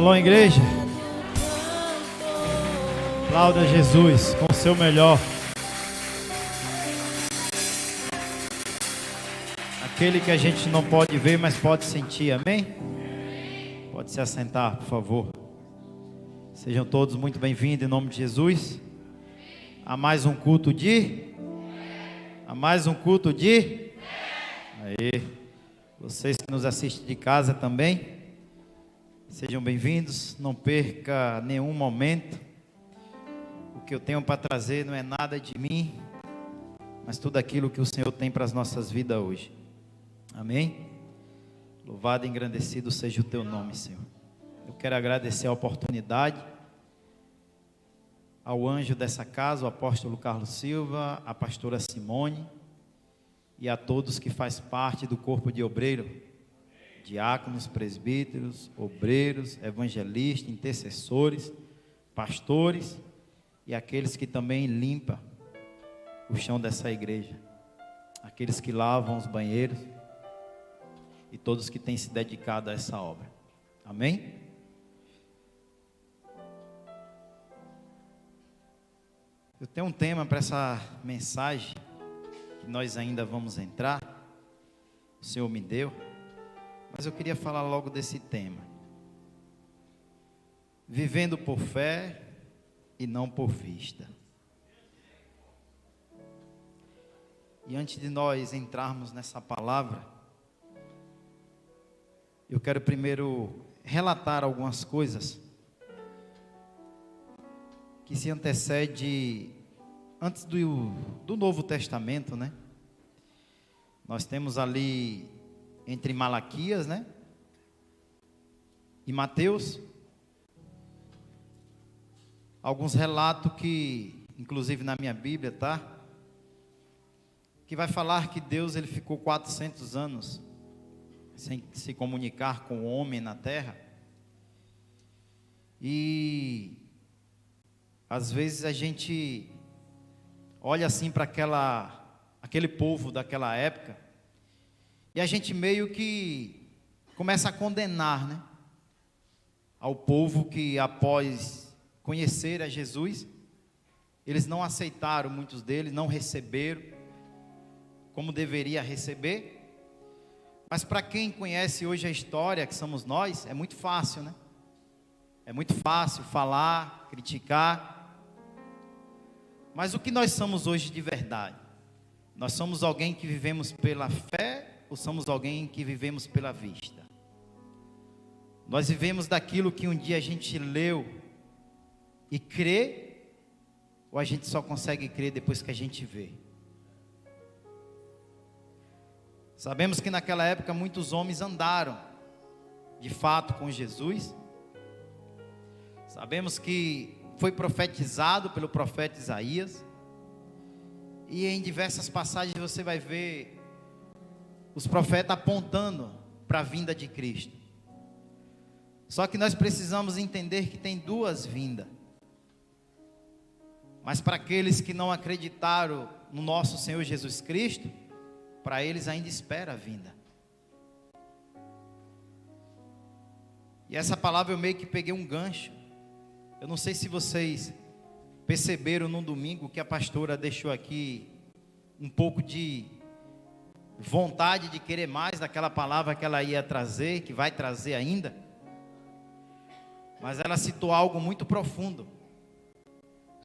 Shalom, igreja. Aplauda Jesus com o seu melhor. Aquele que a gente não pode ver, mas pode sentir, amém? Pode se assentar, por favor. Sejam todos muito bem-vindos em nome de Jesus. A mais um culto de... Aí, vocês que nos assistem de casa também, sejam bem-vindos. Não perca nenhum momento. O que eu tenho para trazer não é nada de mim, mas tudo aquilo que o Senhor tem para as nossas vidas hoje. Amém? Louvado e engrandecido seja o teu nome, Senhor. Eu quero agradecer a oportunidade ao anjo dessa casa, o apóstolo Carlos Silva, a pastora Simone e a todos que fazem parte do corpo de obreiro, diáconos, presbíteros, obreiros, evangelistas, intercessores, pastores e aqueles que também limpam o chão dessa igreja, aqueles que lavam os banheiros e todos que têm se dedicado a essa obra. Amém? Eu tenho um tema para essa mensagem que nós ainda vamos entrar. O Senhor me deu, mas eu queria falar logo desse tema: vivendo por fé e não por vista. E antes de nós entrarmos nessa palavra, eu quero primeiro relatar algumas coisas que se antecede antes do Novo Testamento, né? Nós temos ali entre Malaquias, né? E Mateus, alguns relatos que, inclusive na minha Bíblia, tá? Que vai falar que Deus ele ficou 400 anos sem se comunicar com o homem na terra. E às vezes a gente olha assim para aquele povo daquela época e a gente meio que começa a condenar, né? Ao povo que após conhecer a Jesus, eles não aceitaram, muitos deles não receberam como deveria receber. Mas para quem conhece hoje a história, que somos nós, é muito fácil, né? É muito fácil falar, criticar. Mas o que nós somos hoje de verdade? Nós somos alguém que vivemos pela fé ou somos alguém que vivemos pela vista? Nós vivemos daquilo que um dia a gente leu e crê, ou a gente só consegue crer depois que a gente vê? Sabemos que naquela época muitos homens andaram de fato com Jesus. Sabemos que foi profetizado pelo profeta Isaías. E em diversas passagens você vai ver os profetas apontando para a vinda de Cristo. Só que nós precisamos entender que tem duas vindas. Mas para aqueles que não acreditaram no nosso Senhor Jesus Cristo, para eles ainda espera a vinda. E essa palavra eu meio que peguei um gancho. Eu não sei se vocês perceberam no domingo que a pastora deixou aqui um pouco de vontade de querer mais daquela palavra que ela ia trazer, que vai trazer ainda. Mas ela citou algo muito profundo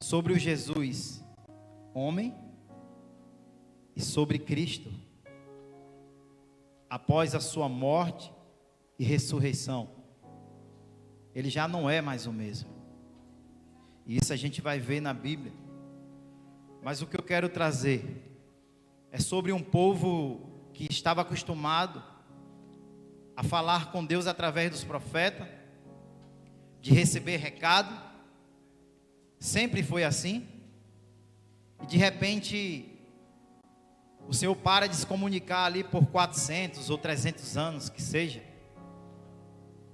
sobre o Jesus homem e sobre Cristo após a sua morte e ressurreição. Ele já não é mais o mesmo. E isso a gente vai ver na Bíblia. Mas o que eu quero trazer é sobre um povo que estava acostumado a falar com Deus através dos profetas, de receber recado. Sempre foi assim. E de repente o Senhor para de se comunicar ali por 400 ou 300 anos, que seja.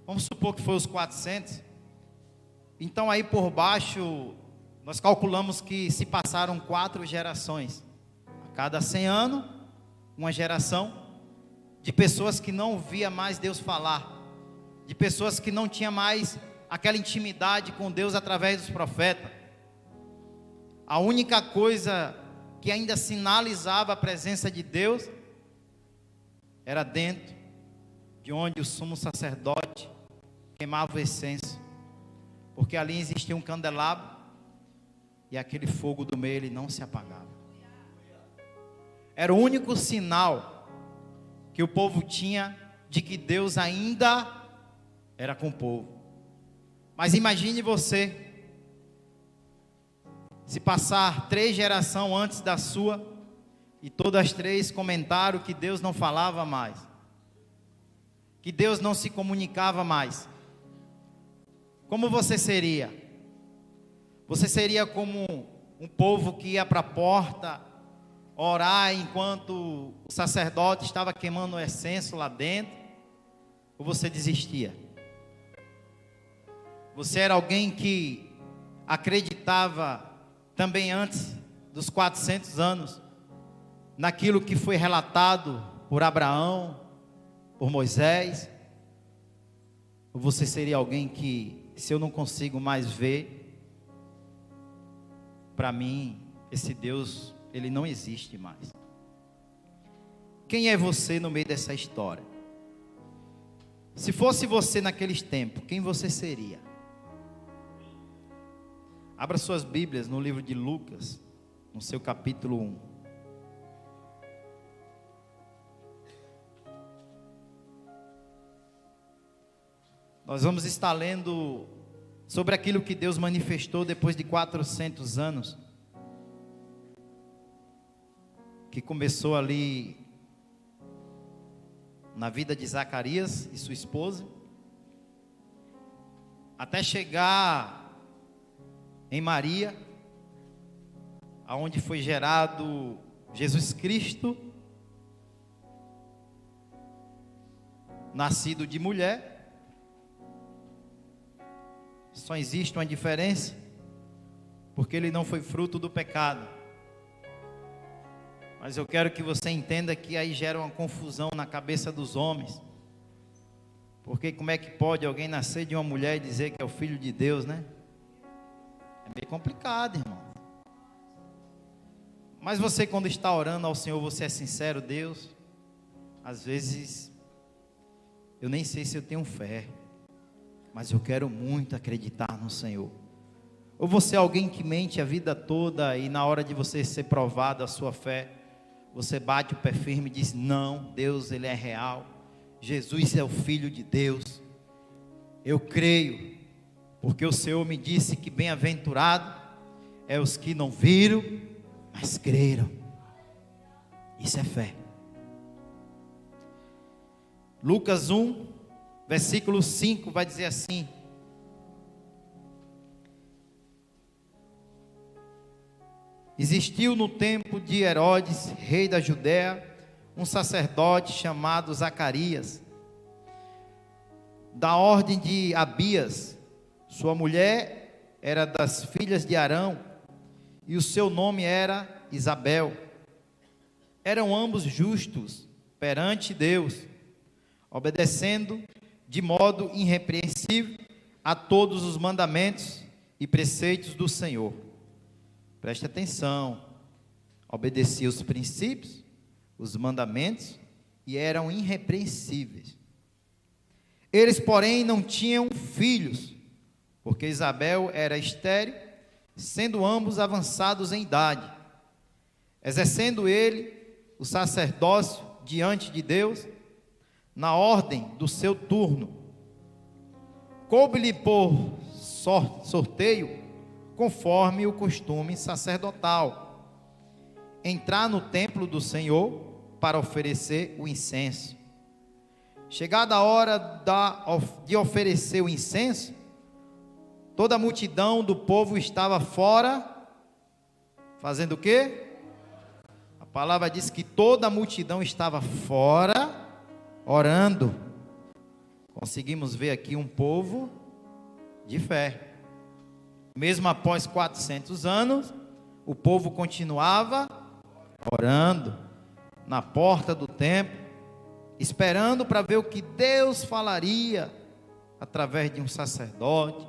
Vamos supor que foi os 400. Então aí por baixo, nós calculamos que se passaram 4 gerações. A cada 100 anos, uma geração de pessoas que não via mais Deus falar. De pessoas que não tinham mais aquela intimidade com Deus através dos profetas. A única coisa que ainda sinalizava a presença de Deus era dentro de onde o sumo sacerdote queimava o incenso, porque ali existia um candelabro e aquele fogo do meio ele não se apagava. Era o único sinal que o povo tinha de que Deus ainda era com o povo. Mas imagine você, se passar 3 gerações antes da sua, e todas as 3 comentaram que Deus não falava mais, que Deus não se comunicava mais. Como você seria? Você seria como um povo que ia para a porta orar enquanto o sacerdote estava queimando o incenso lá dentro? Ou você desistia? Você era alguém que acreditava também antes dos 400 anos naquilo que foi relatado por Abraão, por Moisés? Ou você seria alguém que, se eu não consigo mais ver, para mim, esse Deus, ele não existe mais? Quem é você no meio dessa história? Se fosse você naqueles tempos, quem você seria? Abra suas Bíblias no livro de Lucas, no seu capítulo 1. Nós vamos estar lendo sobre aquilo que Deus manifestou depois de 400 anos, que começou ali na vida de Zacarias e sua esposa, até chegar em Maria, aonde foi gerado Jesus Cristo, nascido de mulher. Só existe uma diferença, porque ele não foi fruto do pecado. Mas eu quero que você entenda que aí gera uma confusão na cabeça dos homens. Porque como é que pode alguém nascer de uma mulher e dizer que é o filho de Deus, né? É meio complicado, irmão. Mas você, quando está orando ao Senhor, você é sincero? Deus, às vezes eu nem sei se eu tenho fé, mas eu quero muito acreditar no Senhor. Ou você é alguém que mente a vida toda e na hora de você ser provado a sua fé, você bate o pé firme e diz: não, Deus, ele é real, Jesus é o Filho de Deus, eu creio, porque o Senhor me disse que bem-aventurado é os que não viram, mas creram. Isso é fé. Lucas 1, versículo 5 vai dizer assim: existiu no tempo de Herodes, rei da Judéia, um sacerdote chamado Zacarias, da ordem de Abias. Sua mulher era das filhas de Arão, e o seu nome era Isabel. Eram ambos justos perante Deus, obedecendo de modo irrepreensível a todos os mandamentos e preceitos do Senhor. Preste atenção, obedecia os princípios, os mandamentos, e eram irrepreensíveis. Eles, porém, não tinham filhos, porque Isabel era estéril, sendo ambos avançados em idade. Exercendo ele o sacerdócio diante de Deus, na ordem do seu turno, coube-lhe por sorteio, conforme o costume sacerdotal, entrar no templo do Senhor para oferecer o incenso. Chegada a hora de oferecer o incenso, toda a multidão do povo estava fora, fazendo o quê? A palavra diz que toda a multidão estava fora, orando. Conseguimos ver aqui um povo de fé. Mesmo após 400 anos, o povo continuava orando na porta do templo, esperando para ver o que Deus falaria através de um sacerdote,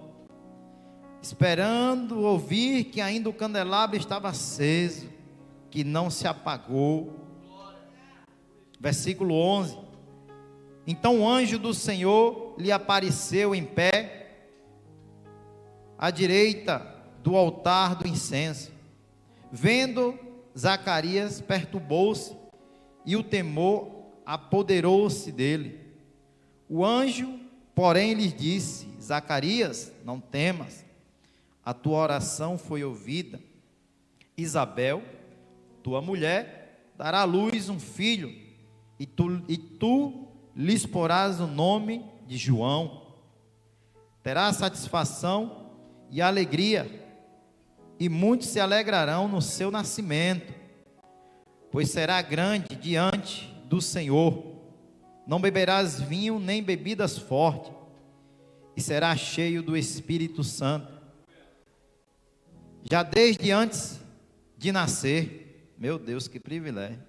esperando ouvir que ainda o candelabro estava aceso, que não se apagou. Versículo 11. Então o anjo do Senhor lhe apareceu em pé, à direita do altar do incenso. Vendo, Zacarias perturbou-se, e o temor apoderou-se dele. O anjo, porém, lhe disse: Zacarias, não temas, a tua oração foi ouvida. Isabel, tua mulher, dará à luz um filho, e tu lhes porás o nome de João. Terá satisfação e alegria, e muitos se alegrarão no seu nascimento, pois será grande diante do Senhor. Não beberás vinho nem bebidas fortes, e será cheio do Espírito Santo. Já desde antes de nascer, meu Deus, que privilégio,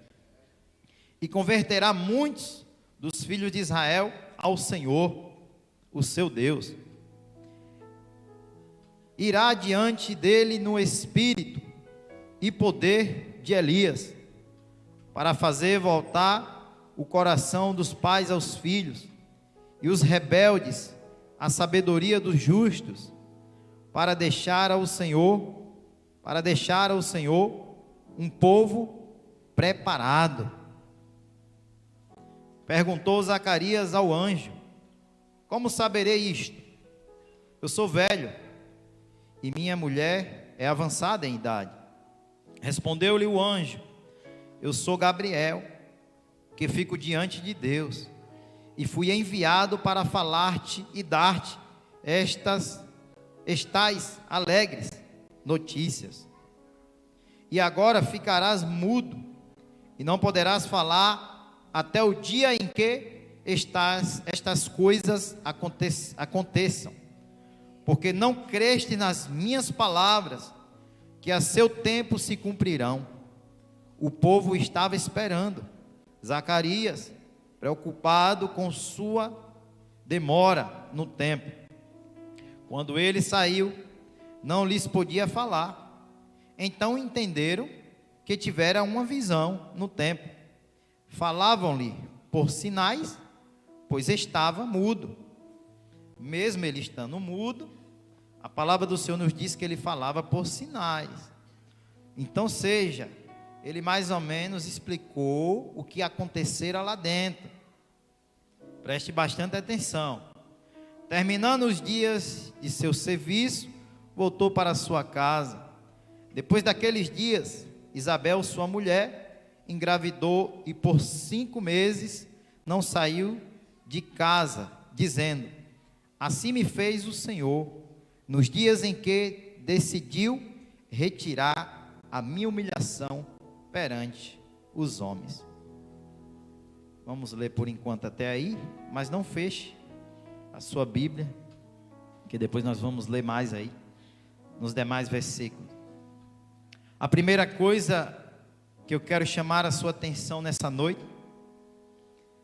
e converterá muitos dos filhos de Israel ao Senhor, o seu Deus. Irá diante dele no espírito e poder de Elias, para fazer voltar o coração dos pais aos filhos, e os rebeldes a sabedoria dos justos, para deixar ao Senhor um povo preparado. Perguntou Zacarias ao anjo: como saberei isto? Eu sou velho, e minha mulher é avançada em idade. Respondeu-lhe o anjo: eu sou Gabriel, que fico diante de Deus, e fui enviado para falar-te e dar-te estas alegres notícias. E agora ficarás mudo, e não poderás falar até o dia em que estas coisas aconteçam, porque não creste nas minhas palavras, que a seu tempo se cumprirão. O povo estava esperando Zacarias, preocupado com sua demora no tempo. Quando ele saiu, não lhes podia falar. Então entenderam que tivera uma visão no tempo. Falavam-lhe por sinais, pois estava mudo. Mesmo ele estando mudo, a palavra do Senhor nos diz que ele falava por sinais. Então, ele mais ou menos explicou o que acontecera lá dentro. Preste bastante atenção. Terminando os dias de seu serviço, voltou para sua casa. Depois daqueles dias, Isabel, sua mulher, engravidou e por 5 meses não saiu de casa, dizendo: assim me fez o Senhor, nos dias em que decidiu retirar a minha humilhação perante os homens. Vamos ler por enquanto até aí, mas não feche a sua Bíblia, que depois nós vamos ler mais aí, nos demais versículos. A primeira coisa que eu quero chamar a sua atenção nessa noite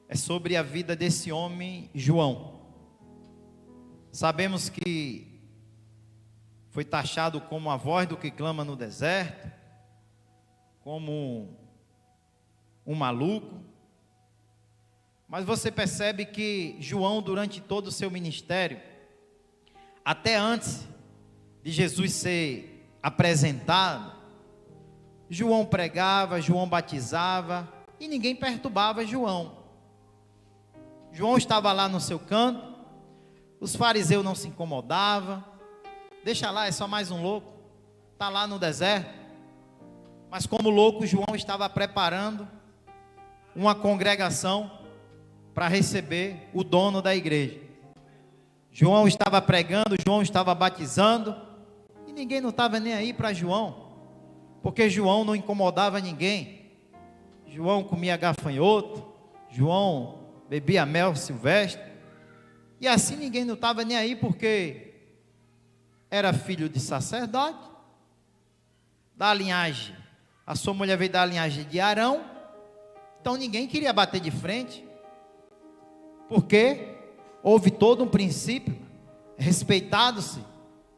é sobre a vida desse homem João. Sabemos que foi taxado como a voz do que clama no deserto, como um maluco. Mas você percebe que João, durante todo o seu ministério, até antes de Jesus ser apresentado, João pregava, João batizava, e ninguém perturbava João. João estava lá no seu canto, os fariseus não se incomodavam. Deixa lá, é só mais um louco, está lá no deserto. Mas como louco, João estava preparando uma congregação para receber o dono da igreja. João estava pregando, João estava batizando, e ninguém não estava nem aí para João, porque João não incomodava ninguém. João comia gafanhoto, João bebia mel silvestre, e assim ninguém não estava nem aí, porque era filho de sacerdote, da linhagem, a sua mulher veio da linhagem de Arão, então ninguém queria bater de frente, porque houve todo um princípio, respeitado-se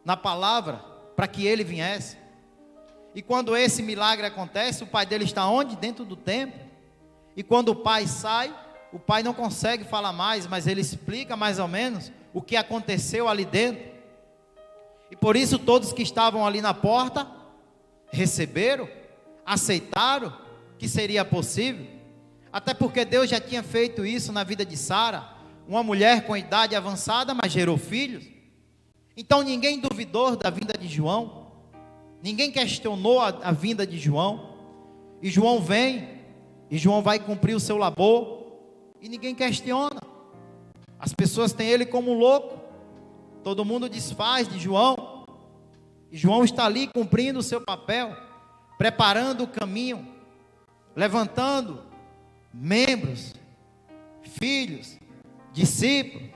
na palavra para que ele viesse. E quando esse milagre acontece, o pai dele está onde? Dentro do templo. E quando o pai sai, o pai não consegue falar mais, mas ele explica mais ou menos o que aconteceu ali dentro. E por isso todos que estavam ali na porta receberam, aceitaram que seria possível. Até porque Deus já tinha feito isso na vida de Sara, uma mulher com idade avançada, mas gerou filhos. Então ninguém duvidou da vinda de João, ninguém questionou a vinda de João. E João vem, e João vai cumprir o seu labor, e ninguém questiona. As pessoas têm ele como louco, todo mundo desfaz de João, e João está ali cumprindo o seu papel, preparando o caminho, levantando membros, filhos, discípulos,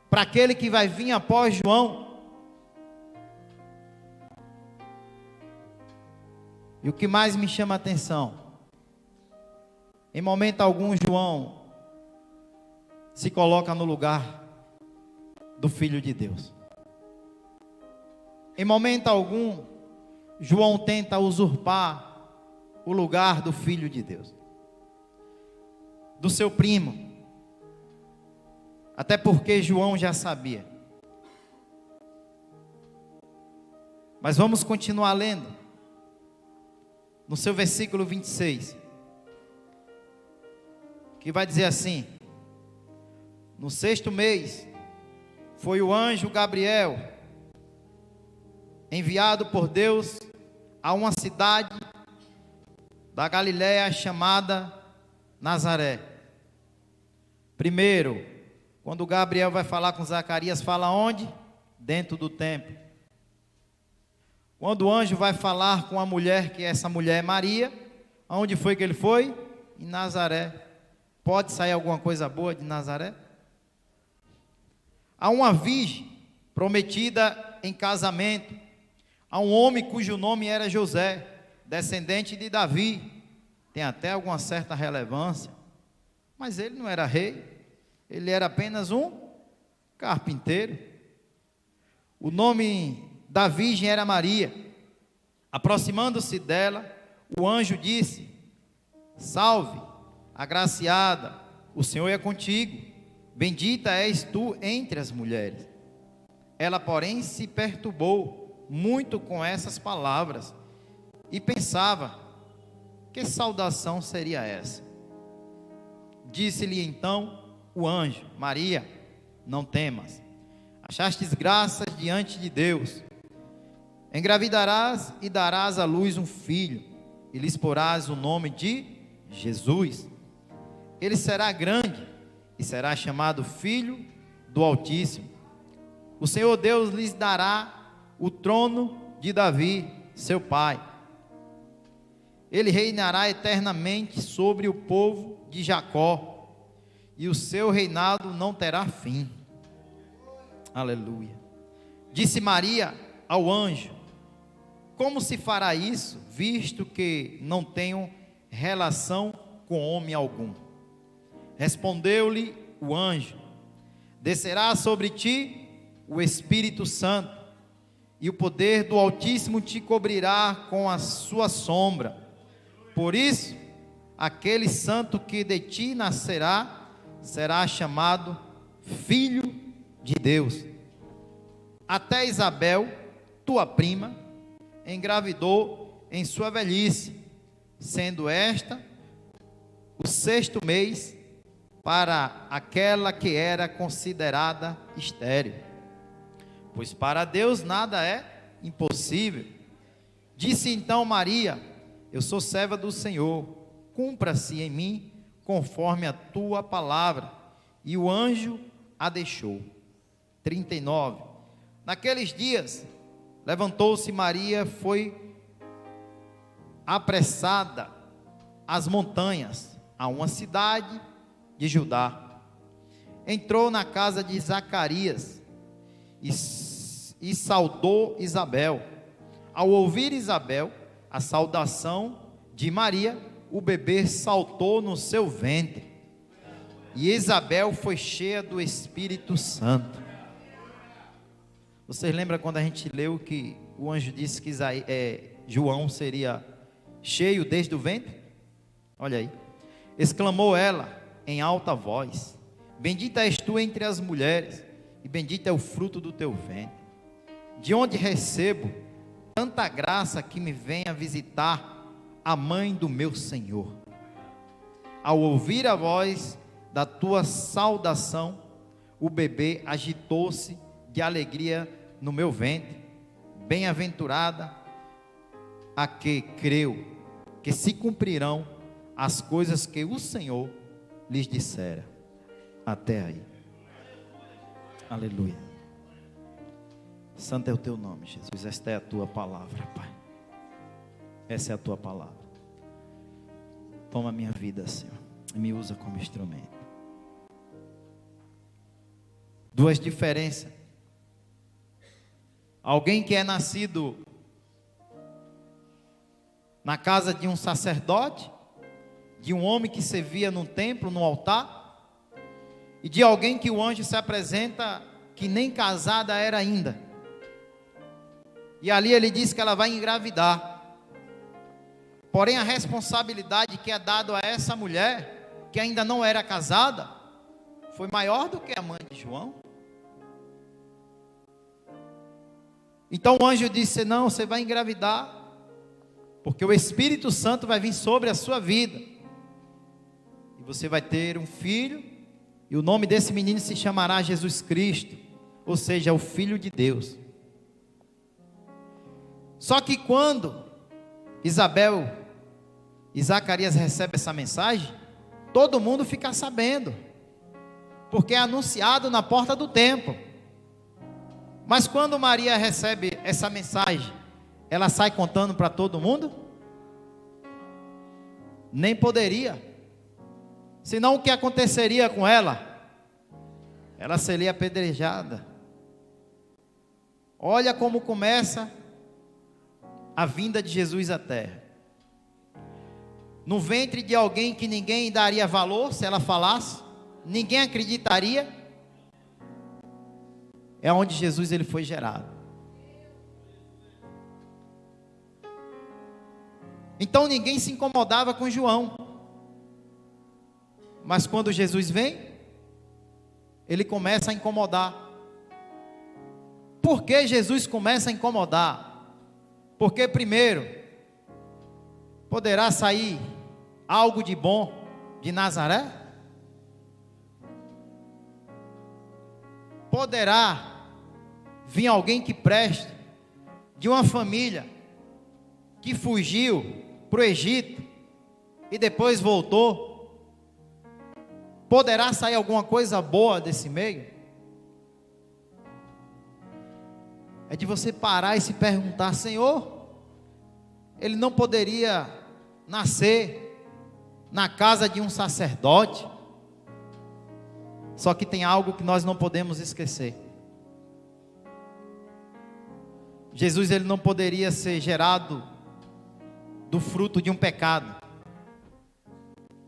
para aquele que vai vir após João. E o que mais me chama a atenção, em momento algum João se coloca no lugar do Filho de Deus. Em momento algum João tenta usurpar o lugar do Filho de Deus, do seu primo. Até porque João já sabia. Mas vamos continuar lendo. No seu versículo 26. Que vai dizer assim: no 6º mês, foi o anjo Gabriel, enviado por Deus a uma cidade da Galiléia chamada Nazaré. Primeiro, quando Gabriel vai falar com Zacarias, fala onde? Dentro do templo. Quando o anjo vai falar com a mulher, que essa mulher é Maria, aonde foi que ele foi? Em Nazaré. Pode sair alguma coisa boa de Nazaré? Há uma virgem prometida em casamento a um homem cujo nome era José, descendente de Davi. Tem até alguma certa relevância, mas ele não era rei, ele era apenas um carpinteiro. O nome da virgem era Maria. Aproximando-se dela, o anjo disse: salve, agraciada, o Senhor é contigo, bendita és tu entre as mulheres. Ela, porém, se perturbou muito com essas palavras e pensava: que saudação seria essa? Disse-lhe então o anjo: Maria, não temas, achastes graças diante de Deus. Engravidarás e darás à luz um filho, e lhes porás o nome de Jesus. Ele será grande e será chamado Filho do Altíssimo. O Senhor Deus lhes dará o trono de Davi, seu pai. Ele reinará eternamente sobre o povo de Jacó, e o seu reinado não terá fim. Aleluia. Disse Maria ao anjo: como se fará isso, visto que não tenho relação com homem algum? Respondeu-lhe o anjo: descerá sobre ti o Espírito Santo, e o poder do Altíssimo te cobrirá com a sua sombra. Por isso, aquele santo que de ti nascerá será chamado Filho de Deus. Até Isabel, tua prima, engravidou em sua velhice, sendo esta o 6º mês para aquela que era considerada estéril. Pois para Deus nada é impossível. Disse então Maria: eu sou serva do Senhor, cumpra-se em mim conforme a tua palavra. E o anjo a deixou. 39. Naqueles dias, levantou-se Maria, foi apressada às montanhas, a uma cidade de Judá. Entrou na casa de Zacarias e saudou Isabel. Ao ouvir Isabel a saudação de Maria, o bebê saltou no seu ventre, e Isabel foi cheia do Espírito Santo. Vocês lembram quando a gente leu que o anjo disse que João seria cheio desde o ventre? Olha aí. Exclamou ela em alta voz: bendita és tu entre as mulheres, e bendito é o fruto do teu ventre. De onde recebo tanta graça que me venha visitar a mãe do meu Senhor? Ao ouvir a voz da tua saudação, o bebê agitou-se de alegria no meu ventre. Bem-aventurada a que creu, que se cumprirão as coisas que o Senhor lhes dissera. Até aí. Aleluia. Santo é o teu nome, Jesus. Esta é a tua palavra, Pai. Essa é a tua palavra. Toma a minha vida, Senhor, e me usa como instrumento. Duas diferenças. Alguém que é nascido na casa de um sacerdote, de um homem que servia num templo, no altar, e de alguém que o anjo se apresenta que nem casada era ainda. E ali ele diz que ela vai engravidar. Porém, a responsabilidade que é dada a essa mulher, que ainda não era casada, foi maior do que a mãe de João. Então o anjo disse: não, você vai engravidar, porque o Espírito Santo vai vir sobre a sua vida, e você vai ter um filho, e o nome desse menino se chamará Jesus Cristo, ou seja, o Filho de Deus. Só que quando Isabel e Zacarias recebem essa mensagem, todo mundo fica sabendo, porque é anunciado na porta do templo. Mas quando Maria recebe essa mensagem, ela sai contando para todo mundo? Nem poderia. Senão o que aconteceria com ela? Ela seria apedrejada. Olha como começa a vinda de Jesus à terra. No ventre de alguém que ninguém daria valor se ela falasse, ninguém acreditaria. É onde Jesus ele foi gerado. Então ninguém se incomodava com João. Mas quando Jesus vem, ele começa a incomodar. Por que Jesus começa a incomodar? Porque primeiro, poderá sair algo de bom de Nazaré? Poderá vir alguém que preste, de uma família que fugiu para o Egito e depois voltou? Poderá sair alguma coisa boa desse meio? É de você parar e se perguntar: Senhor, ele não poderia nascer na casa de um sacerdote? Só que tem algo que nós não podemos esquecer. Jesus ele não poderia ser gerado do fruto de um pecado.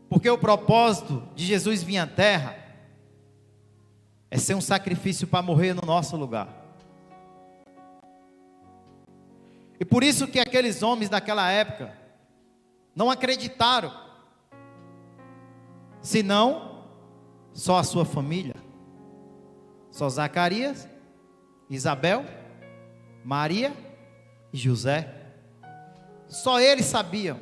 Porque o propósito de Jesus vir à terra é ser um sacrifício para morrer no nosso lugar. E por isso que aqueles homens daquela época não acreditaram, senão só a sua família, só Zacarias, Isabel, Maria e José. Só eles sabiam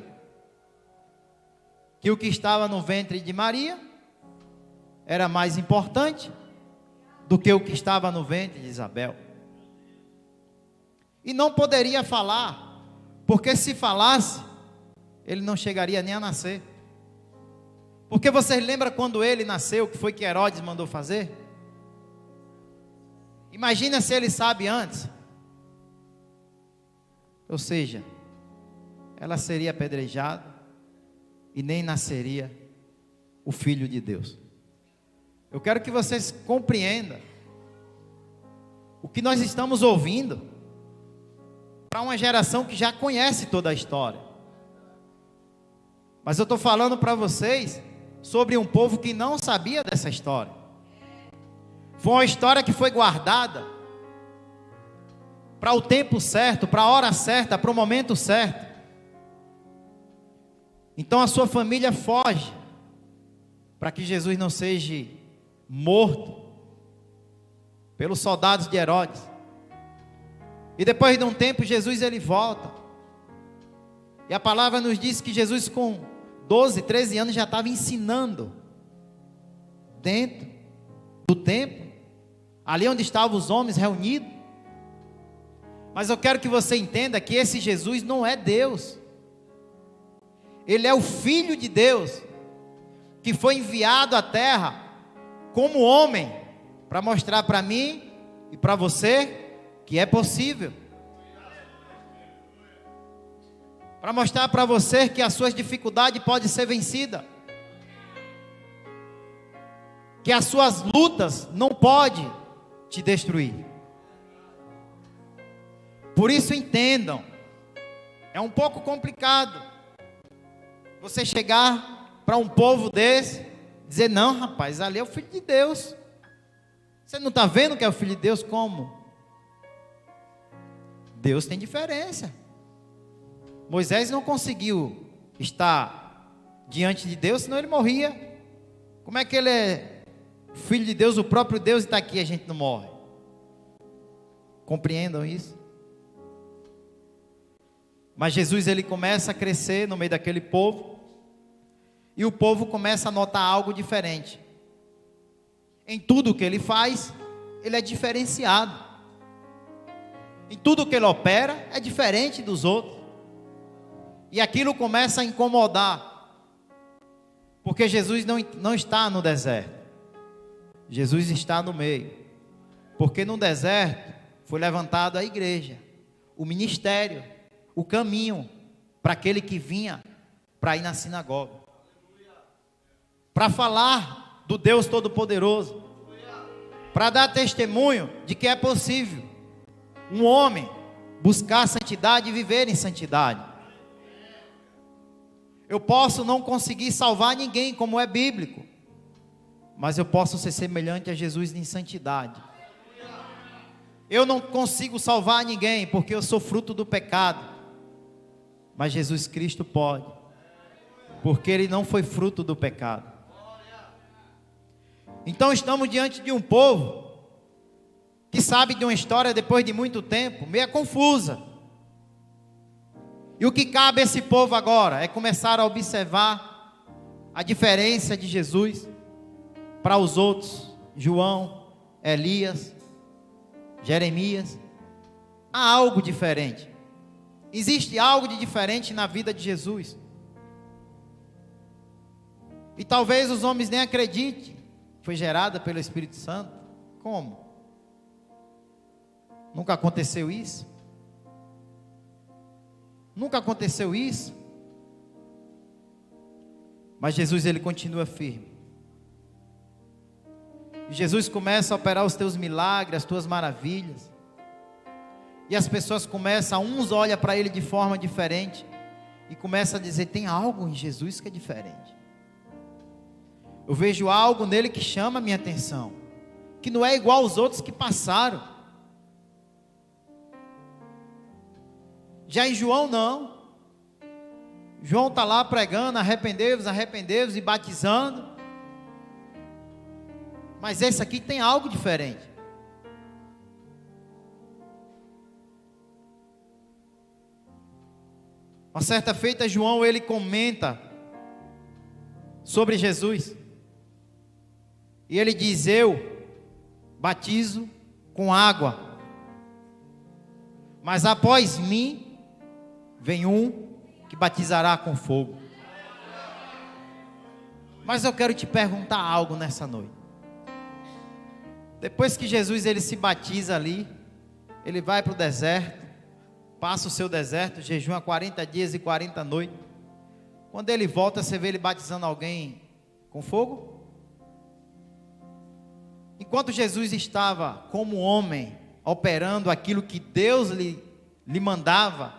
que o que estava no ventre de Maria era mais importante do que o que estava no ventre de Isabel. E não poderia falar, porque se falasse, ele não chegaria nem a nascer. Porque vocês lembram quando ele nasceu, o que foi que Herodes mandou fazer? Imagina se ele sabe antes. Ou seja, ela seria apedrejada e nem nasceria o Filho de Deus. Eu quero que vocês compreendam o que nós estamos ouvindo para uma geração que já conhece toda a história. Mas eu estou falando para vocês sobre um povo que não sabia dessa história. Foi uma história que foi guardada para o tempo certo, para a hora certa, para o momento certo. Então a sua família foge, para que Jesus não seja morto pelos soldados de Herodes. E depois de um tempo Jesus ele volta. E a palavra nos diz que Jesus com 12, 13 anos já estava ensinando dentro do templo, ali onde estavam os homens reunidos. Mas eu quero que você entenda que esse Jesus não é Deus. Ele é o Filho de Deus, que foi enviado à terra como homem, para mostrar para mim e para você que é possível. Para mostrar para você que as suas dificuldades podem ser vencidas. Que as suas lutas não podem te destruir. Por isso entendam, é um pouco complicado você chegar para um povo desse, dizer, não rapaz, ali é o Filho de Deus. Você não está vendo que é o Filho de Deus? Como? Deus tem diferença. Moisés não conseguiu estar diante de Deus, senão ele morria. Como é que ele é Filho de Deus, o próprio Deus está aqui e a gente não morre? Compreendam isso? Mas Jesus ele começa a crescer no meio daquele povo, e o povo começa a notar algo diferente. Em tudo que ele faz, ele é diferenciado. Em tudo que ele opera, é diferente dos outros. E aquilo começa a incomodar, porque Jesus não está no deserto. Jesus está no meio, porque no deserto foi levantado a igreja, o ministério, o caminho para aquele que vinha para ir na sinagoga, para falar do Deus Todo-Poderoso, para dar testemunho de que é possível um homem buscar a santidade e viver em santidade. Eu posso não conseguir salvar ninguém, como é bíblico, mas eu posso ser semelhante a Jesus em santidade. Eu não consigo salvar ninguém, porque eu sou fruto do pecado, mas Jesus Cristo pode, porque Ele não foi fruto do pecado. Então estamos diante de um povo que sabe de uma história depois de muito tempo, meio confusa. E o que cabe a esse povo agora é começar a observar a diferença de Jesus para os outros, João, Elias, Jeremias. Há algo diferente. Existe algo de diferente na vida de Jesus. E talvez os homens nem acreditem. Foi gerada pelo Espírito Santo. Como? Nunca aconteceu isso? Nunca aconteceu isso? Mas Jesus ele continua firme. E Jesus começa a operar os teus milagres, as tuas maravilhas. E as pessoas começam, uns olham para ele de forma diferente e começam a dizer, tem algo em Jesus que é diferente. Eu vejo algo nele que chama a minha atenção, que não é igual aos outros que passaram. Já em João não. João está lá pregando, arrependei-vos, arrependei-vos, e batizando. Mas esse aqui tem algo diferente. Uma certa feita, João ele comenta sobre Jesus. E ele diz, eu batizo com água, mas após mim vem um que batizará com fogo. Mas eu quero te perguntar algo nessa noite. Depois que Jesus ele se batiza ali, ele vai para o deserto, passa o seu deserto, jejua 40 dias e 40 noites. Quando ele volta, você vê ele batizando alguém com fogo? Enquanto Jesus estava como homem, operando aquilo que Deus lhe mandava,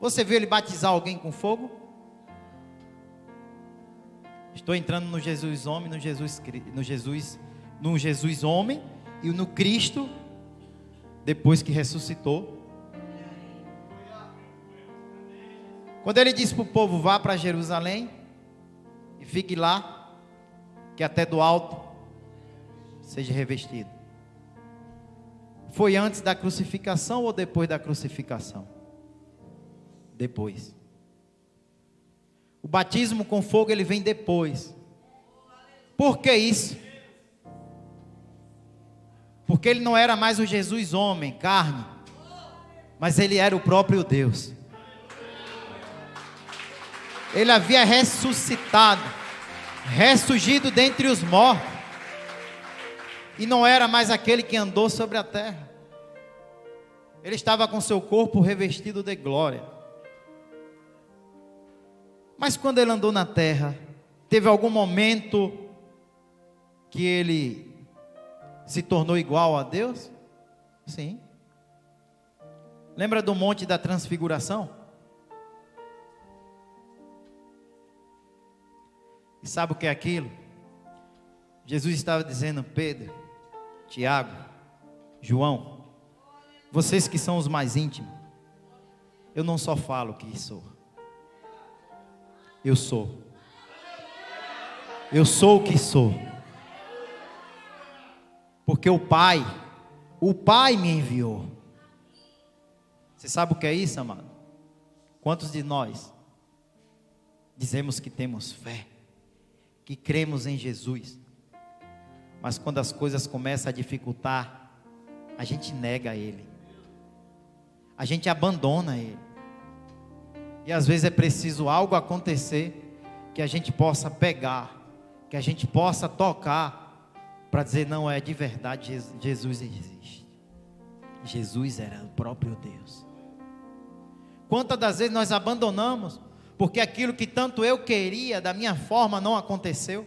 você viu ele batizar alguém com fogo? Estou entrando no Jesus homem, no Jesus homem e no Cristo depois que ressuscitou. Quando ele disse para o povo: vá para Jerusalém e fique lá, que até do alto seja revestido. Foi antes da crucificação ou depois da crucificação? Depois. O batismo com fogo, ele vem depois. Por que isso? Porque ele não era mais o Jesus homem, carne, mas ele era o próprio Deus. Ele havia ressuscitado, ressurgido dentre os mortos, e não era mais aquele que andou sobre a terra. Ele estava com seu corpo revestido de glória. Mas quando ele andou na terra, teve algum momento que ele se tornou igual a Deus? Sim. Lembra do Monte da Transfiguração? E sabe o que é aquilo? Jesus estava dizendo: Pedro, Tiago, João, vocês que são os mais íntimos, eu não só falo que sou, eu sou. Eu sou o que sou. Porque o Pai me enviou. Você sabe o que é isso, amado? Quantos de nós dizemos que temos fé, que cremos em Jesus, mas quando as coisas começam a dificultar, a gente nega Ele, a gente abandona Ele. E às vezes é preciso algo acontecer, que a gente possa pegar, que a gente possa tocar, para dizer: não, é de verdade, Jesus existe. Jesus era o próprio Deus. Quantas das vezes nós abandonamos, porque aquilo que tanto eu queria, da minha forma, não aconteceu.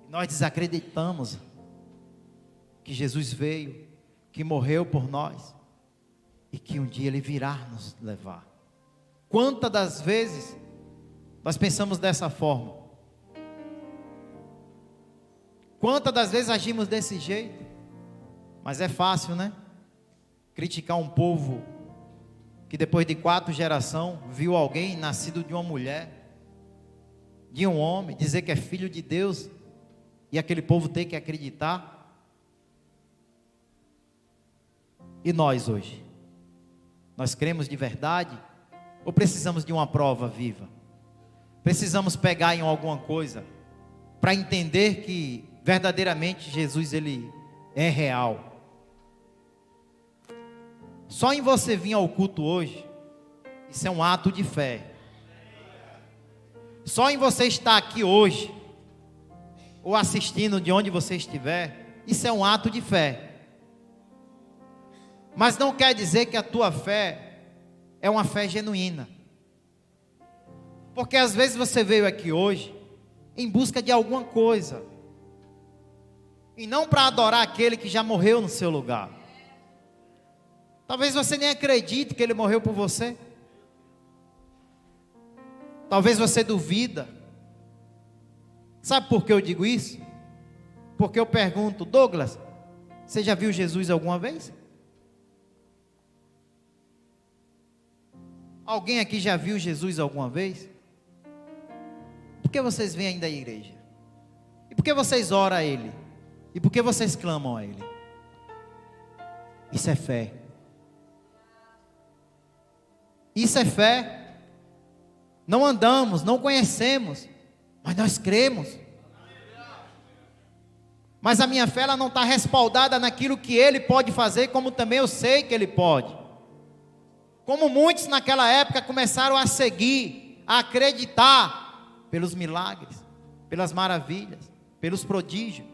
Nós desacreditamos que Jesus veio, que morreu por nós, e que um dia Ele virá nos levar. Quantas das vezes nós pensamos dessa forma? Quantas das vezes agimos desse jeito? Mas é fácil, né? Criticar um povo que depois de 4 gerações viu alguém nascido de uma mulher, de um homem, dizer que é filho de Deus, e aquele povo ter que acreditar. E nós hoje? Nós cremos de verdade? Ou precisamos de uma prova viva? Precisamos pegar em alguma coisa para entender que verdadeiramente Jesus, Ele é real. Só em você vir ao culto hoje, isso é um ato de fé. Só em você estar aqui hoje, ou assistindo de onde você estiver, isso é um ato de fé. Mas não quer dizer que a tua fé é uma fé genuína. Porque às vezes você veio aqui hoje em busca de alguma coisa, e não para adorar aquele que já morreu no seu lugar. Talvez você nem acredite que Ele morreu por você. Talvez você duvida. Sabe por que eu digo isso? Porque eu pergunto: Douglas, você já viu Jesus alguma vez? Alguém aqui já viu Jesus alguma vez? Por que vocês vêm ainda à igreja? E por que vocês oram a Ele? E por que vocês clamam a Ele? Isso é fé. Isso é fé. Não andamos, não conhecemos, mas nós cremos. Mas a minha fé, ela não está respaldada naquilo que Ele pode fazer, como também eu sei que Ele pode. Como muitos naquela época começaram a seguir, a acreditar pelos milagres, pelas maravilhas, pelos prodígios.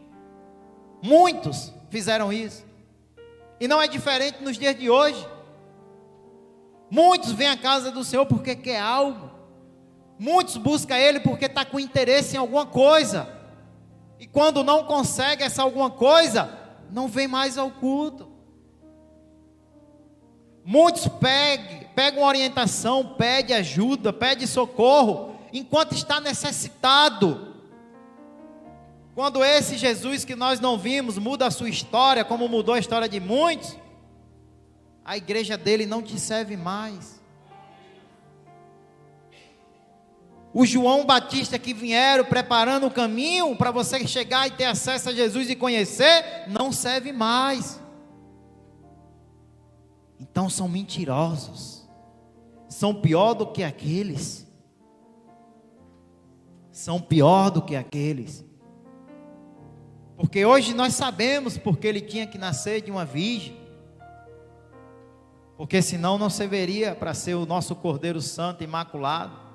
Muitos fizeram isso. E não é diferente nos dias de hoje. Muitos vêm à casa do Senhor porque quer algo. Muitos buscam Ele porque está com interesse em alguma coisa. E quando não consegue essa alguma coisa, não vem mais ao culto. Muitos pegam orientação, pedem ajuda, pedem socorro, enquanto está necessitado. Quando esse Jesus que nós não vimos muda a sua história, como mudou a história de muitos, a igreja dele não te serve mais. o João Batista que vieram preparando o caminho para você chegar e ter acesso a Jesus e conhecer, não serve mais. Então são mentirosos, são pior do que aqueles, são pior do que aqueles, porque hoje nós sabemos porque ele tinha que nascer de uma virgem, porque senão não serviria para ser o nosso Cordeiro Santo imaculado,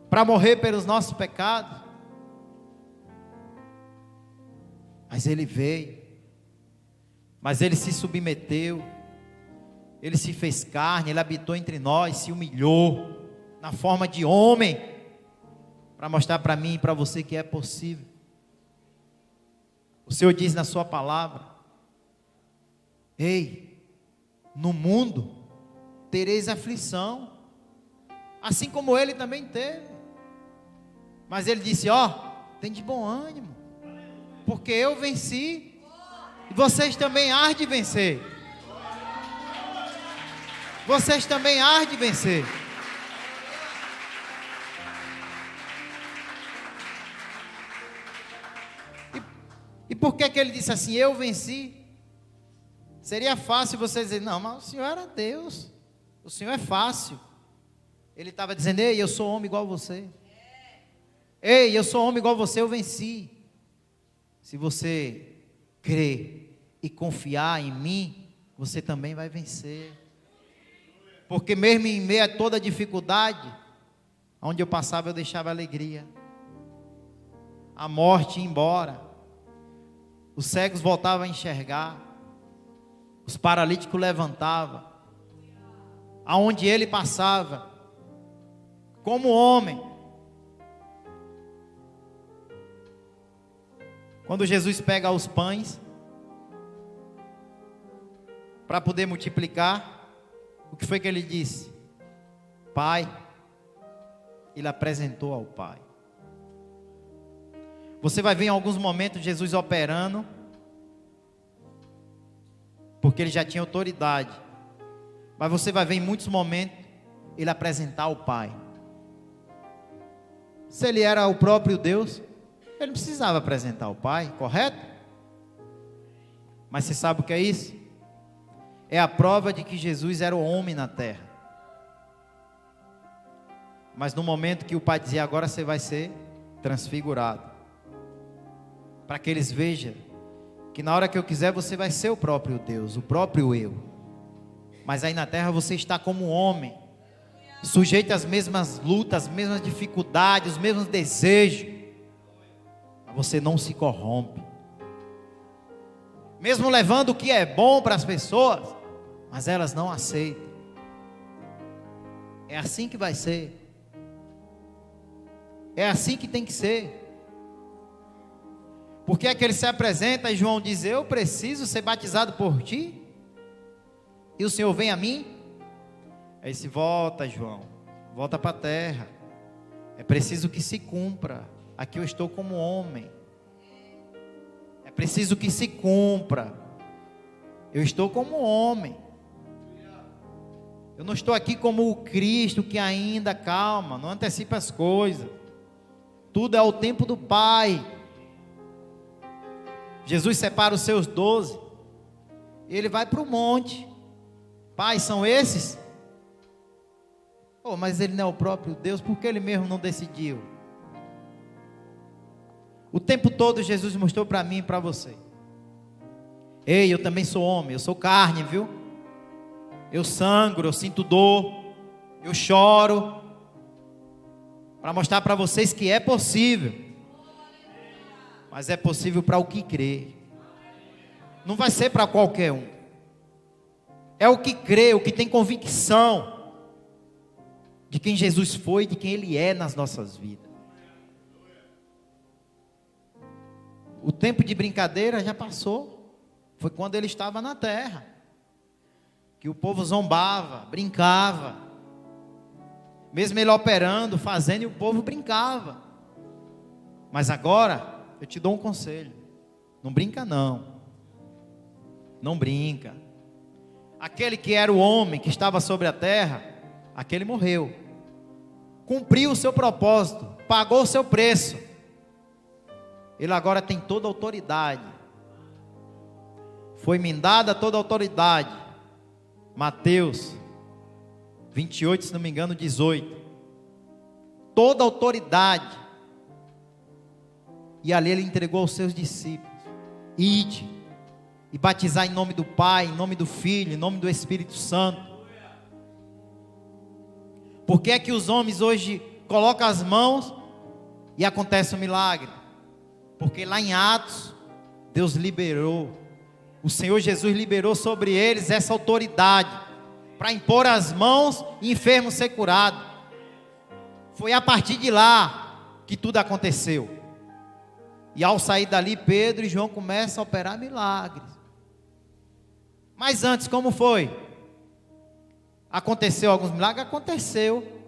para morrer pelos nossos pecados. Mas ele veio, mas ele se submeteu, ele se fez carne, ele habitou entre nós, se humilhou na forma de homem, para mostrar para mim e para você que é possível. O Senhor diz na sua palavra: ei, no mundo tereis aflição, assim como ele também teve. Mas ele disse: ó, tem de bom ânimo, porque eu venci, e vocês também hão de vencer. Vocês também hão de vencer. E por que ele disse assim: eu venci? Seria fácil você dizer: não, mas o Senhor era Deus, o Senhor é fácil. Ele estava dizendo: ei, eu sou homem igual a você. Ei, eu sou homem igual a você, eu venci. Se você crer e confiar em mim, você também vai vencer. Porque mesmo em meio a toda dificuldade, onde eu passava eu deixava alegria. A morte ia embora, os cegos voltavam a enxergar, os paralíticos levantavam. Aonde ele passava, como homem. Quando Jesus pega os pães para poder multiplicar, o que foi que ele disse? Pai. Ele apresentou ao Pai. Você vai ver em alguns momentos Jesus operando, porque ele já tinha autoridade. Mas você vai ver em muitos momentos ele apresentar ao Pai. Se ele era o próprio Deus, ele não precisava apresentar ao Pai, correto? Mas você sabe o que é isso? É a prova de que Jesus era o homem na terra. Mas no momento que o Pai dizia: agora você vai ser transfigurado, para que eles vejam que na hora que eu quiser você vai ser o próprio Deus, o próprio eu. Mas aí na terra você está como homem, sujeito às mesmas lutas, as mesmas dificuldades, os mesmos desejos. Mas você não se corrompe, mesmo levando o que é bom para as pessoas, mas elas não aceitam. É assim que vai ser. É assim que tem que ser. Porque é que ele se apresenta e João diz: eu preciso ser batizado por ti, e o Senhor vem a mim? Aí se volta, João, volta para a terra. É preciso que se cumpra. Aqui eu estou como homem. É preciso que se cumpra. Eu estou como homem. Eu não estou aqui como o Cristo que ainda calma, não antecipa as coisas. Tudo é o tempo do Pai. Jesus separa os seus 12. Ele vai para o monte. Pai, são esses? Oh, mas ele não é o próprio Deus, por que ele mesmo não decidiu? O tempo todo Jesus mostrou para mim e para você: ei, eu também sou homem, eu sou carne, viu? Eu sangro, eu sinto dor, eu choro, para mostrar para vocês que é possível. Mas é possível para o que crê. Não vai ser para qualquer um. É o que crê, o que tem convicção de quem Jesus foi, de quem Ele é nas nossas vidas. O tempo de brincadeira já passou. Foi quando Ele estava na terra, que o povo zombava, brincava. Mesmo Ele operando, fazendo, e o povo brincava. Mas agora eu te dou um conselho: não brinca não. Não brinca. Aquele que era o homem que estava sobre a terra, aquele morreu. cumpriu o seu propósito, pagou o seu preço. Ele agora tem toda a autoridade. Foi-me dada toda a autoridade. Mateus 28, se não me engano, 18. Toda a autoridade. E ali ele entregou aos seus discípulos: ide e batizar em nome do Pai, em nome do Filho, em nome do Espírito Santo. Por que é que os homens hoje colocam as mãos e acontece um milagre? Porque lá em Atos, Deus liberou, o Senhor Jesus liberou sobre eles essa autoridade, para impor as mãos e enfermo ser curado. Foi a partir de lá que tudo aconteceu. E ao sair dali, Pedro e João começam a operar milagres. Mas antes, como foi? Aconteceu alguns milagres? Aconteceu.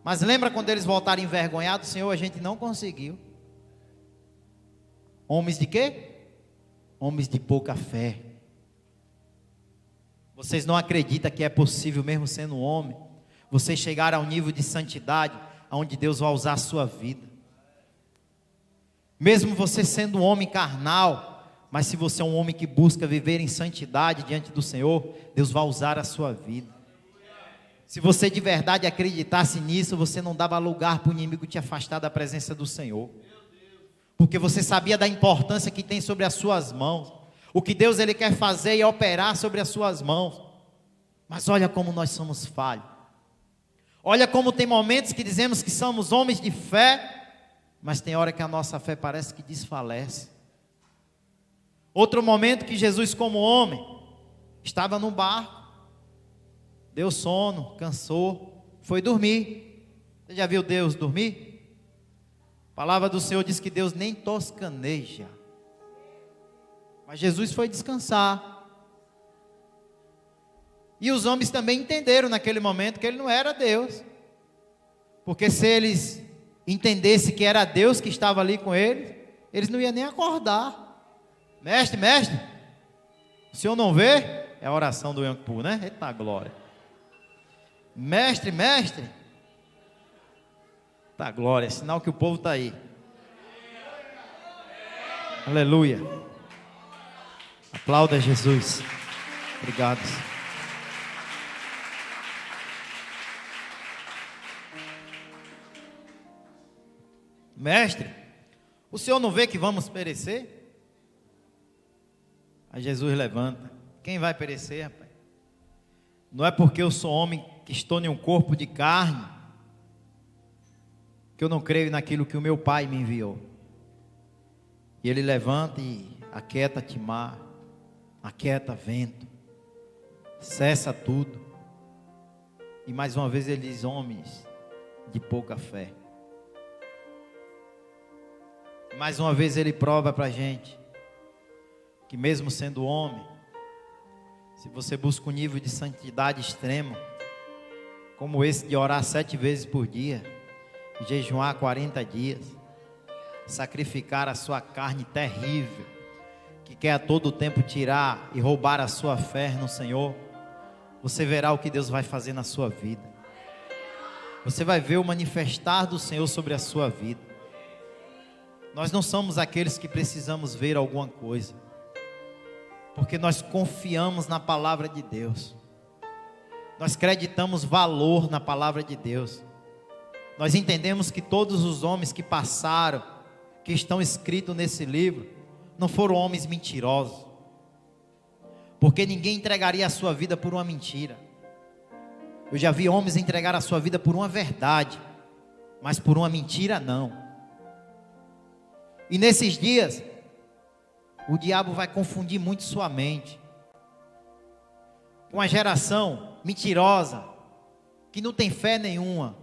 Mas lembra quando eles voltaram envergonhados? Senhor, a gente não conseguiu. Homens de quê? Homens de pouca fé. Vocês não acreditam que é possível, mesmo sendo homem, vocês chegarem ao nível de santidade, onde Deus vai usar a sua vida. Mesmo você sendo um homem carnal, mas se você é um homem que busca viver em santidade diante do Senhor, Deus vai usar a sua vida. Se você de verdade acreditasse nisso, você não dava lugar para o inimigo te afastar da presença do Senhor. Porque você sabia da importância que tem sobre as suas mãos. O que Deus ele quer fazer é operar sobre as suas mãos. Mas olha como nós somos falhos. Olha como tem momentos que dizemos que somos homens de fé, mas tem hora que a nossa fé parece que desfalece. Outro momento que Jesus, como homem, estava no barco, deu sono, cansou, foi dormir. Você já viu Deus dormir? A palavra do Senhor diz que Deus nem toscaneja. Mas Jesus foi descansar. E os homens também entenderam naquele momento que ele não era Deus. Porque se eles entendessem que era Deus que estava ali com eles, eles não iam nem acordar. Mestre, mestre, o senhor não vê? É a oração do Yangpu, né? Eita glória. Mestre, mestre. Eita glória, é sinal que o povo está aí. Aleluia. Aplauda Jesus. Obrigado. Mestre, o senhor não vê que vamos perecer? Aí Jesus levanta. Quem vai perecer, rapaz? Não é porque eu sou homem que estou em um corpo de carne que eu não creio naquilo que o meu Pai me enviou. E ele levanta e aquieta-te mar, aquieta vento, cessa tudo. E mais uma vez ele diz: homens de pouca fé. Mais uma vez ele prova para a gente que mesmo sendo homem, se você busca um nível de santidade extremo, como esse de orar 7 vezes por dia, jejuar 40 dias, sacrificar a sua carne terrível, que quer a todo tempo tirar e roubar a sua fé no Senhor, você verá o que Deus vai fazer na sua vida. Você vai ver o manifestar do Senhor sobre a sua vida. Nós não somos aqueles que precisamos ver alguma coisa, porque nós confiamos na palavra de Deus. Nós acreditamos valor na palavra de Deus. Nós entendemos que todos os homens que passaram, que estão escritos nesse livro, não foram homens mentirosos, porque ninguém entregaria a sua vida por uma mentira. Eu já vi homens entregar a sua vida por uma verdade, mas por uma mentira não. E nesses dias, o diabo vai confundir muito sua mente com uma geração mentirosa, que não tem fé nenhuma,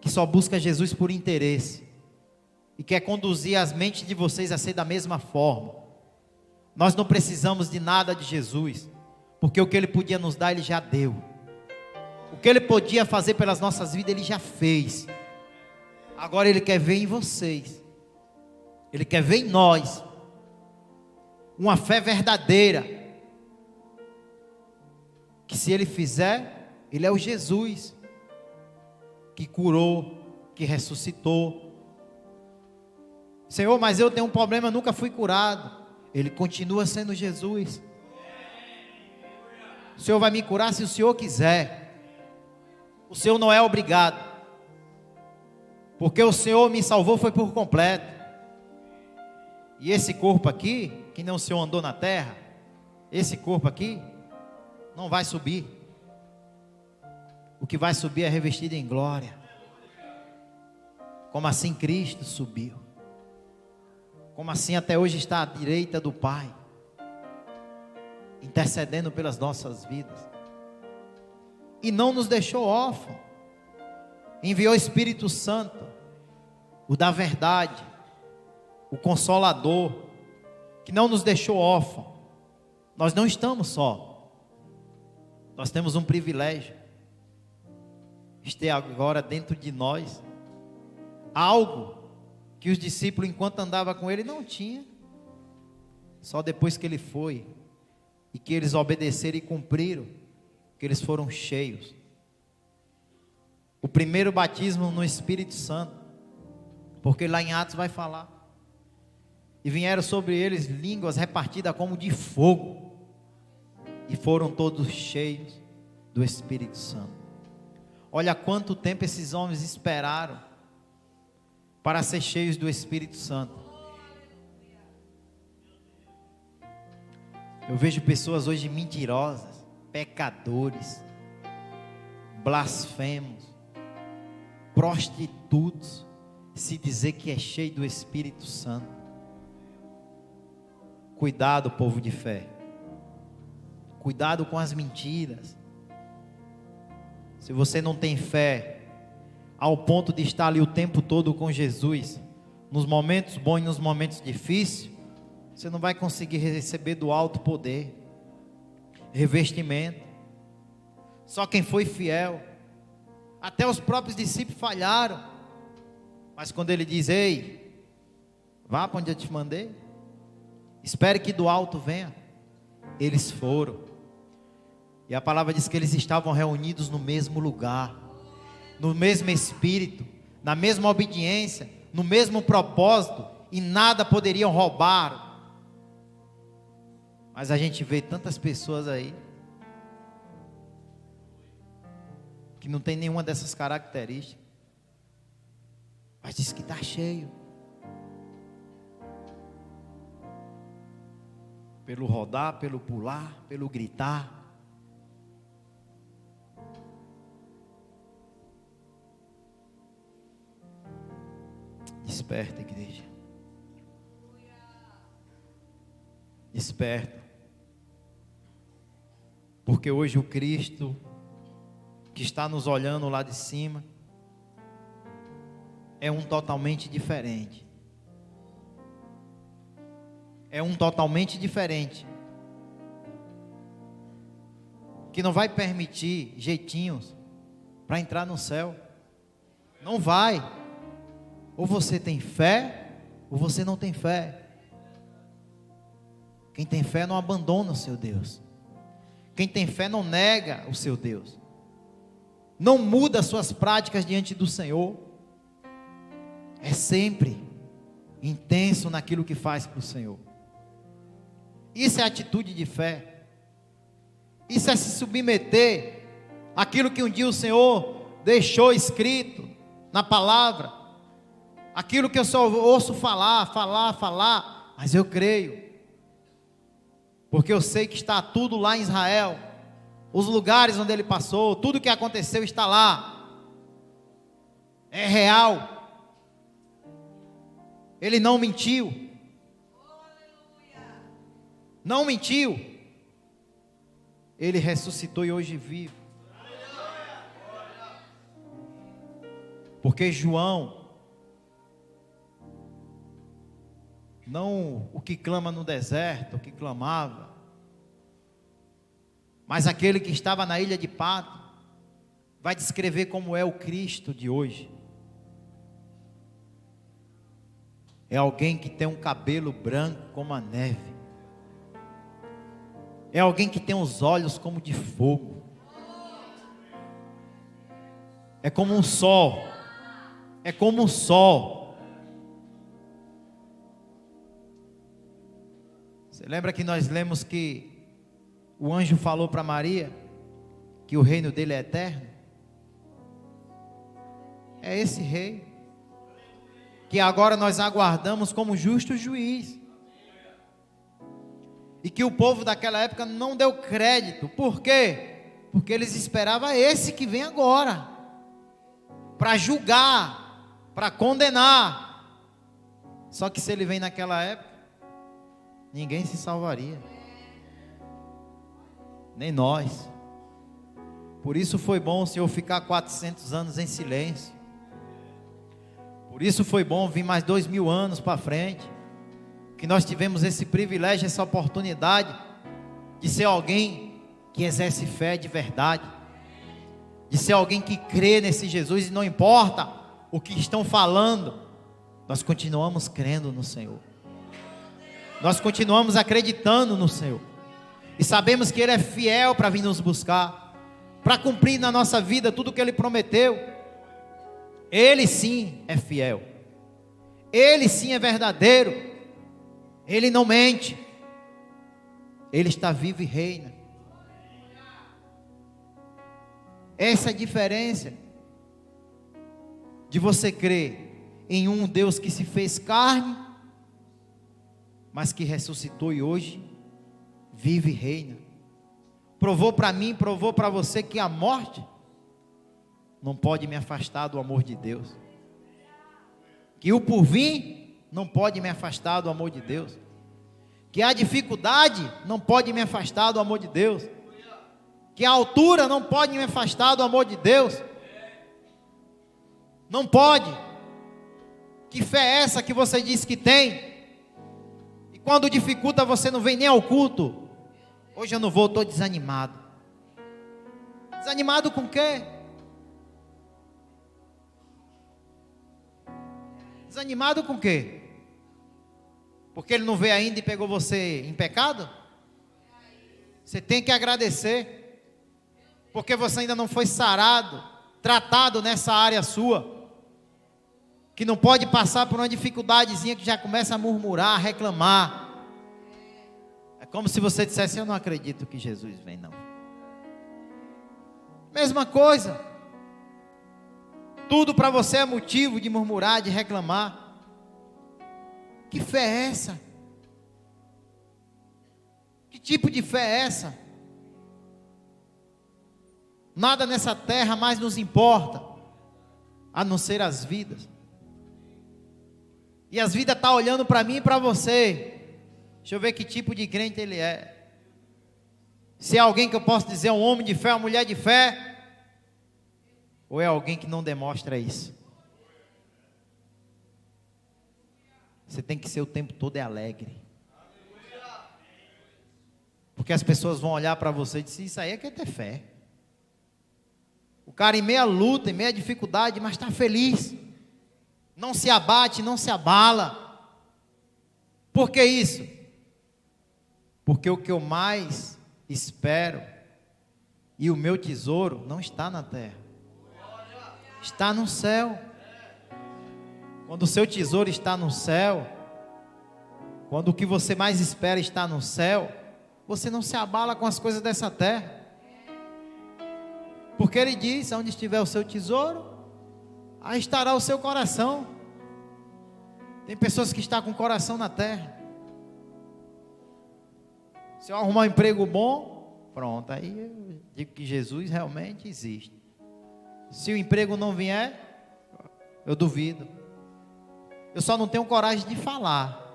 que só busca Jesus por interesse e quer conduzir as mentes de vocês a ser da mesma forma. Nós não precisamos de nada de Jesus, porque o que Ele podia nos dar, Ele já deu. O que Ele podia fazer pelas nossas vidas, Ele já fez. Agora Ele quer ver em vocês, Ele quer ver em nós uma fé verdadeira, que se Ele fizer, Ele é o Jesus que curou, que ressuscitou. Senhor, mas eu tenho um problema, eu nunca fui curado. Ele continua sendo Jesus. O Senhor vai me curar se o Senhor quiser. O Senhor não é obrigado. Porque o Senhor me salvou foi por completo. E esse corpo aqui, que não o Senhor andou na terra, esse corpo aqui não vai subir. O que vai subir é revestido em glória. Como assim Cristo subiu? Como assim até hoje está à direita do Pai, intercedendo pelas nossas vidas? E não nos deixou órfãos. Enviou o Espírito Santo, o da verdade, o Consolador, que não nos deixou órfãos. Nós não estamos só. Nós temos um privilégio. Ter agora dentro de nós algo que os discípulos, enquanto andavam com ele, não tinha. Só depois que ele foi e que eles obedeceram e cumpriram, que eles foram cheios. O primeiro batismo no Espírito Santo, porque lá em Atos vai falar. E vieram sobre eles línguas repartidas como de fogo, e foram todos cheios do Espírito Santo. Olha quanto tempo esses homens esperaram para ser cheios do Espírito Santo. Eu vejo pessoas hoje mentirosas, pecadores, blasfemos, prostitutos, se dizer que é cheio do Espírito Santo. Cuidado, povo de fé. Cuidado com as mentiras. Se você não tem fé ao ponto de estar ali o tempo todo com Jesus, nos momentos bons e nos momentos difíceis, você não vai conseguir receber do alto poder, revestimento. Só quem foi fiel. Até os próprios discípulos falharam. Mas quando ele diz: ei, vá para onde eu te mandei, espere que do alto venha. Eles foram. E a palavra diz que eles estavam reunidos no mesmo lugar, no mesmo espírito, na mesma obediência, no mesmo propósito, e nada poderiam roubar. Mas a gente vê tantas pessoas aí que não tem nenhuma dessas características, mas diz que está cheio. Pelo rodar, pelo pular, pelo gritar. Desperta, igreja. Desperta. Porque hoje o Cristo que está nos olhando lá de cima é um totalmente diferente. É um totalmente diferente. Que não vai permitir jeitinhos para entrar no céu. Não vai. Ou você tem fé, ou você não tem fé. Quem tem fé não abandona o seu Deus. Quem tem fé não nega o seu Deus. Não muda as suas práticas diante do Senhor. É sempre intenso naquilo que faz para o Senhor. Isso é atitude de fé. Isso é se submeter àquilo que um dia o Senhor deixou escrito na palavra. Aquilo que eu só ouço falar, mas eu creio. Porque eu sei que está tudo lá em Israel. Os lugares onde ele passou, tudo que aconteceu está lá. É real. Ele não mentiu. Não mentiu. Ele ressuscitou e hoje vive. Porque João, não o que clama no deserto, o que clamava, mas aquele que estava na ilha de Patmos, vai descrever como é o Cristo de hoje. É alguém que tem um cabelo branco como a neve. É alguém que tem os olhos como de fogo. É como um sol. É como um sol. Você lembra que nós lemos que o anjo falou para Maria que o reino dele é eterno? É esse rei que agora nós aguardamos como justo juiz. E que o povo daquela época não deu crédito. Por quê? Porque eles esperavam esse que vem agora, para julgar, para condenar. Só que se ele vem naquela época, ninguém se salvaria, nem nós. Por isso foi bom o Senhor ficar 400 anos em silêncio. Por isso foi bom vir mais 2000 anos para frente, que nós tivemos esse privilégio, essa oportunidade de ser alguém que exerce fé de verdade, de ser alguém que crê nesse Jesus, e não importa o que estão falando, nós continuamos crendo no Senhor, nós continuamos acreditando no Senhor, e sabemos que Ele é fiel para vir nos buscar, para cumprir na nossa vida tudo o que Ele prometeu. Ele sim é fiel, Ele sim é verdadeiro, Ele não mente, Ele está vivo e reina. Essa é a diferença de você crer em um Deus que se fez carne, mas que ressuscitou e hoje vive e reina. Provou para mim, provou para você que a morte não pode me afastar do amor de Deus, que o porvir não pode me afastar do amor de Deus, que a dificuldade não pode me afastar do amor de Deus, que a altura não pode me afastar do amor de Deus. Não pode. Que fé é essa que você diz que tem, e quando dificulta você não vem nem ao culto? Hoje eu não vou, estou desanimado. Desanimado com o quê? Desanimado com o quê? Porque Ele não veio ainda e pegou você em pecado? Você tem que agradecer, porque você ainda não foi sarado, tratado nessa área sua, que não pode passar por uma dificuldadezinha que já começa a murmurar, a reclamar. É como se você dissesse: eu não acredito que Jesus vem, não. Mesma coisa. Tudo para você é motivo de murmurar, de reclamar. Que fé é essa? Que tipo de fé é essa? Nada nessa terra mais nos importa, a não ser as vidas. E as vidas estão olhando para mim e para você. Deixa eu ver que tipo de crente ele é. Se é alguém que eu posso dizer um homem de fé, uma mulher de fé, ou é alguém que não demonstra isso? Você tem que ser o tempo todo alegre, porque as pessoas vão olhar para você e dizer: isso aí é que é ter fé. O cara em meia luta, em meia dificuldade, mas está feliz, não se abate, não se abala. Por que isso? Porque o que eu mais espero e o meu tesouro não está na terra, está no céu. Quando o seu tesouro está no céu, quando o que você mais espera está no céu, você não se abala com as coisas dessa terra. Porque Ele diz: onde estiver o seu tesouro, aí estará o seu coração. Tem pessoas que estão com o coração na terra. Se eu arrumar um emprego bom, pronto, aí eu digo que Jesus realmente existe. Se o emprego não vier, eu duvido. Eu só não tenho coragem de falar,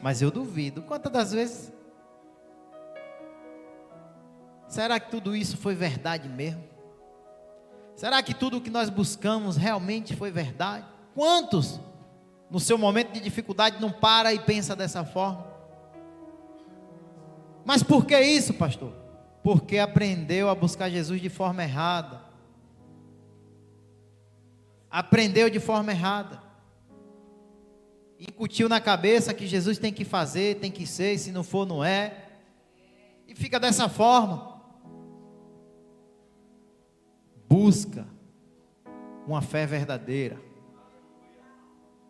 mas eu duvido. Quantas das vezes? Será que tudo isso foi verdade mesmo? Será que tudo o que nós buscamos realmente foi verdade? Quantos, no seu momento de dificuldade, não para e pensa dessa forma? Mas por que isso, pastor? Porque aprendeu a buscar Jesus de forma errada. Aprendeu de forma errada. Incutiu na cabeça que Jesus tem que fazer, tem que ser, e se não for, não é. E fica dessa forma. Busca uma fé verdadeira.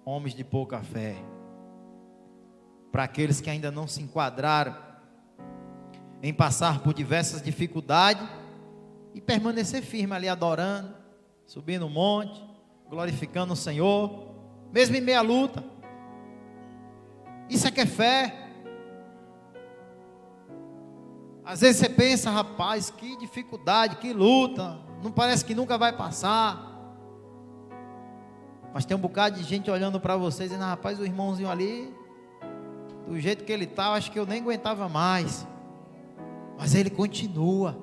Homens de pouca fé. Para aqueles que ainda não se enquadraram em passar por diversas dificuldades e permanecer firme ali adorando, subindo o monte, glorificando o Senhor, mesmo em meia luta. Isso é que é fé. Às vezes você pensa, rapaz, que dificuldade, que luta, não parece que nunca vai passar. Mas tem um bocado de gente olhando para vocês e dizendo, rapaz, o irmãozinho ali, do jeito que ele está, acho que eu nem aguentava mais. Mas ele continua.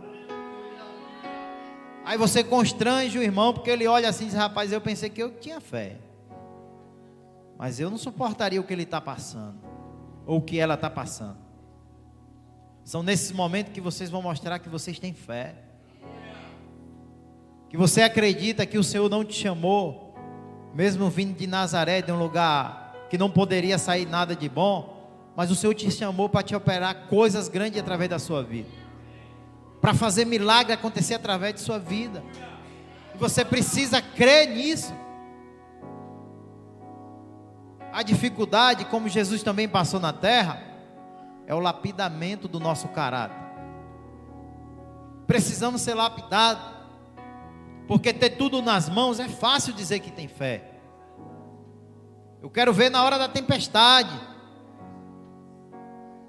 Aí você constrange o irmão, porque ele olha assim e diz, rapaz, eu pensei que eu tinha fé. Mas eu não suportaria o que ele está passando, ou o que ela está passando. São nesses momentos que vocês vão mostrar que vocês têm fé. Que você acredita que o Senhor não te chamou, mesmo vindo de Nazaré, de um lugar que não poderia sair nada de bom, mas o Senhor te chamou para te operar coisas grandes através da sua vida, para fazer milagre acontecer através de sua vida. E você precisa crer nisso. A dificuldade, como Jesus também passou na terra, é o lapidamento do nosso caráter. Precisamos ser lapidados, porque ter tudo nas mãos é fácil dizer que tem fé. Eu quero ver na hora da tempestade,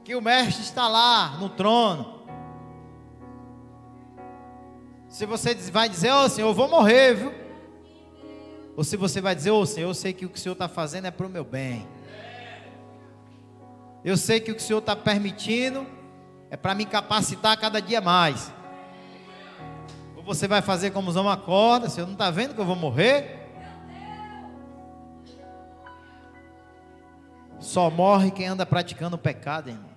que o mestre está lá no trono. Se você vai dizer, ô Senhor, eu vou morrer, viu? Ou se você vai dizer, ô Senhor, eu sei que o que o Senhor está fazendo é para o meu bem. Eu sei que o que o Senhor está permitindo é para me capacitar cada dia mais. Ou você vai fazer como os homens acordam, Senhor, não está vendo que eu vou morrer? Só morre quem anda praticando o pecado, irmão.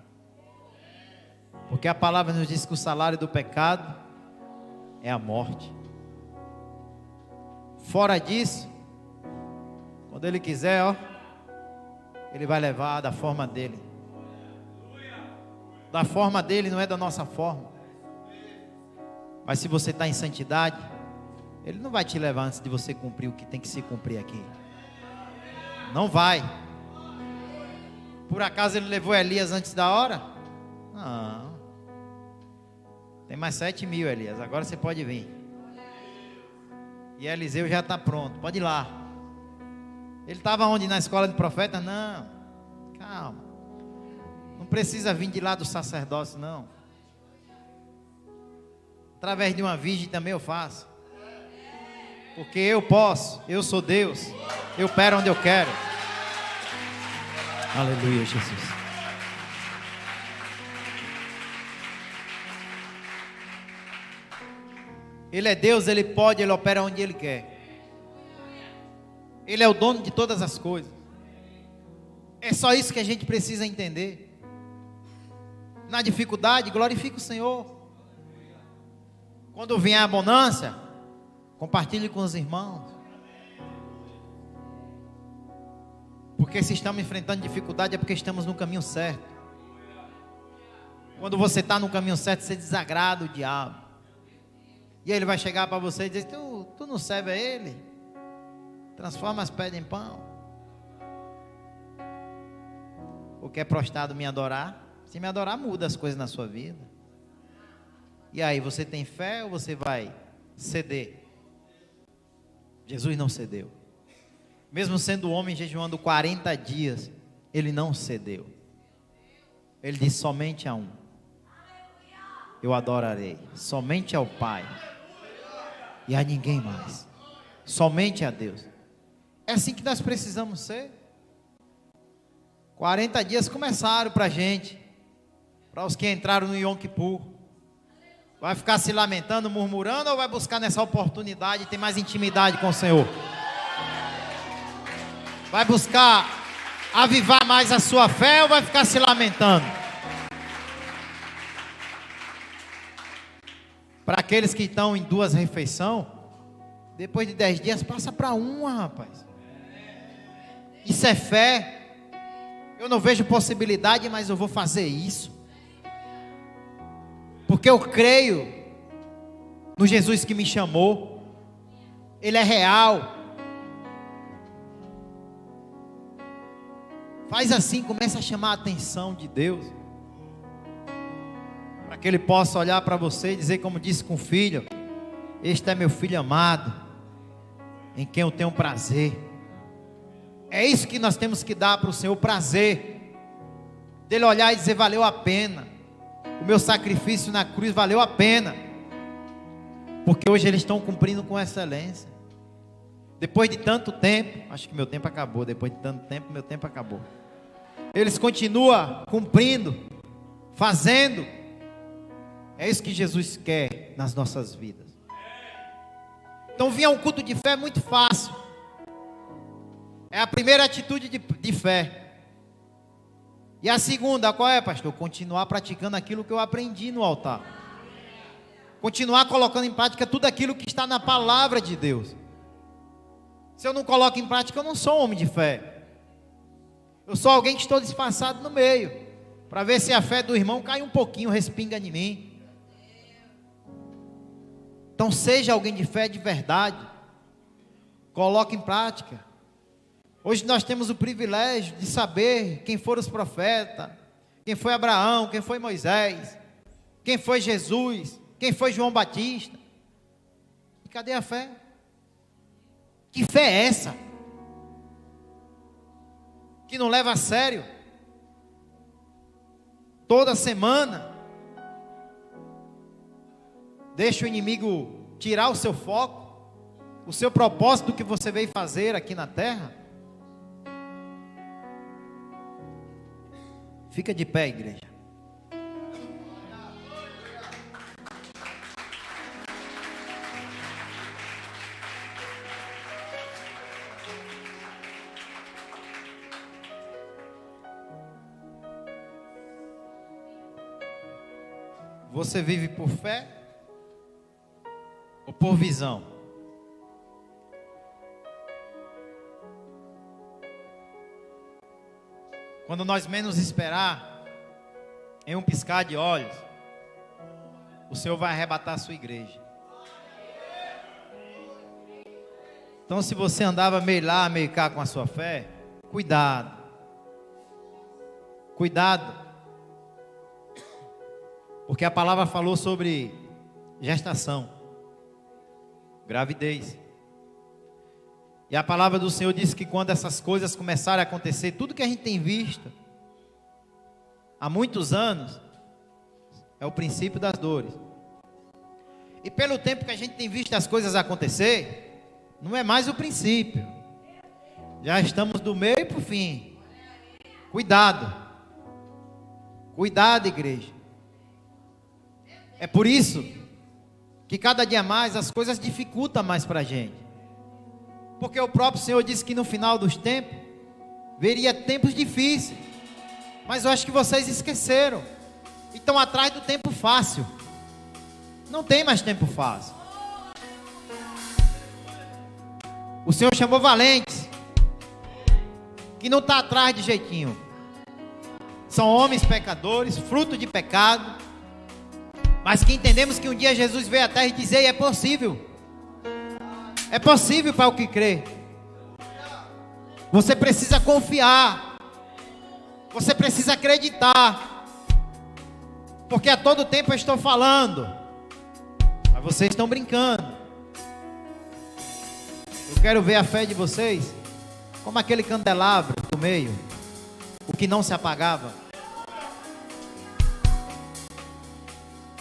Porque a palavra nos diz que o salário do pecado é a morte. Fora disso, quando Ele quiser, ó, Ele vai levar da forma dEle. Da forma dEle, não é da nossa forma. Mas se você está em santidade, Ele não vai te levar antes de você cumprir o que tem que se cumprir aqui. Não vai. Por acaso Ele levou Elias antes da hora? Não. Tem mais 7.000, Elias, agora você pode vir. E Eliseu já está pronto, pode ir lá. Ele estava onde? Na escola de profeta? Não, calma. Não precisa vir de lá do sacerdócio, não. Através de uma virgem também eu faço. Porque eu posso, eu sou Deus. Eu opero onde eu quero. Aleluia, Jesus. Ele é Deus, Ele pode, Ele opera onde Ele quer. Ele é o dono de todas as coisas. É só isso que a gente precisa entender. Na dificuldade, glorifique o Senhor. Quando vier a bonança, compartilhe com os irmãos. Porque se estamos enfrentando dificuldade é porque estamos no caminho certo. Quando você está no caminho certo, você desagrada o diabo. E aí ele vai chegar para você e dizer, tu não serve a ele? Transforma as pedras em pão. Ou quer prostrado me adorar? Se me adorar, muda as coisas na sua vida. E aí, você tem fé ou você vai ceder? Jesus não cedeu. Mesmo sendo homem jejuando 40 dias, Ele não cedeu. Ele disse, somente a um eu adorarei, somente ao Pai e a ninguém mais, somente a Deus. É assim que nós precisamos ser. 40 dias começaram para a gente, para os que entraram no Yom Kippur. Vai ficar se lamentando, murmurando, ou vai buscar nessa oportunidade ter mais intimidade com o Senhor? Vai buscar avivar mais a sua fé, ou vai ficar se lamentando? Para aqueles que estão em 2 refeições, depois de 10 dias passa para 1, rapaz. Isso é fé. Eu não vejo possibilidade, mas eu vou fazer isso. Porque eu creio no Jesus que me chamou. Ele é real. Faz assim, começa a chamar a atenção de Deus, para que Ele possa olhar para você e dizer, como disse com o filho: este é meu filho amado, em quem eu tenho prazer. É isso que nós temos que dar para o Senhor, prazer, dele olhar e dizer: valeu a pena, o meu sacrifício na cruz valeu a pena, porque hoje eles estão cumprindo com excelência. Depois de tanto tempo, acho que meu tempo acabou, depois de tanto tempo, meu tempo acabou. Eles continuam cumprindo, fazendo. É isso que Jesus quer nas nossas vidas. Então vir a um culto de fé é muito fácil. É a primeira atitude de fé. E a segunda, qual é, pastor? Continuar praticando aquilo que eu aprendi no altar. Continuar colocando em prática tudo aquilo que está na palavra de Deus. Se eu não coloco em prática, eu não sou um homem de fé. Eu sou alguém que estou disfarçado no meio, para ver se a fé do irmão cai um pouquinho, respinga em mim. Então seja alguém de fé de verdade. Coloque em prática. Hoje nós temos o privilégio de saber quem foram os profetas, quem foi Abraão, quem foi Moisés, quem foi Jesus, quem foi João Batista. E cadê a fé? Que fé é essa? Que não leva a sério. Toda semana deixa o inimigo tirar o seu foco, o seu propósito do que você veio fazer aqui na terra. Fica de pé, igreja. Você vive por fé ou por visão? Quando nós menos esperar, em um piscar de olhos, o Senhor vai arrebatar a sua igreja. Então, se você andava meio lá, meio cá com a sua fé, cuidado. Cuidado. Porque a palavra falou sobre gestação, gravidez. E a palavra do Senhor diz que quando essas coisas começarem a acontecer, tudo que a gente tem visto há muitos anos, é o princípio das dores. E pelo tempo que a gente tem visto as coisas acontecer, não é mais o princípio. Já estamos do meio para o fim. Cuidado. Cuidado, igreja. É por isso que cada dia mais as coisas dificultam mais para a gente. Porque o próprio Senhor disse que no final dos tempos, veria tempos difíceis. Mas eu acho que vocês esqueceram. E estão atrás do tempo fácil. Não tem mais tempo fácil. O Senhor chamou valentes, que não está atrás de jeitinho. São homens pecadores, fruto de pecado, mas que entendemos que um dia Jesus veio à terra e dizer: é possível. É possível para o que crê. Você precisa confiar. Você precisa acreditar. Porque a todo tempo eu estou falando, mas vocês estão brincando. Eu quero ver a fé de vocês como aquele candelabro do meio, o que não se apagava.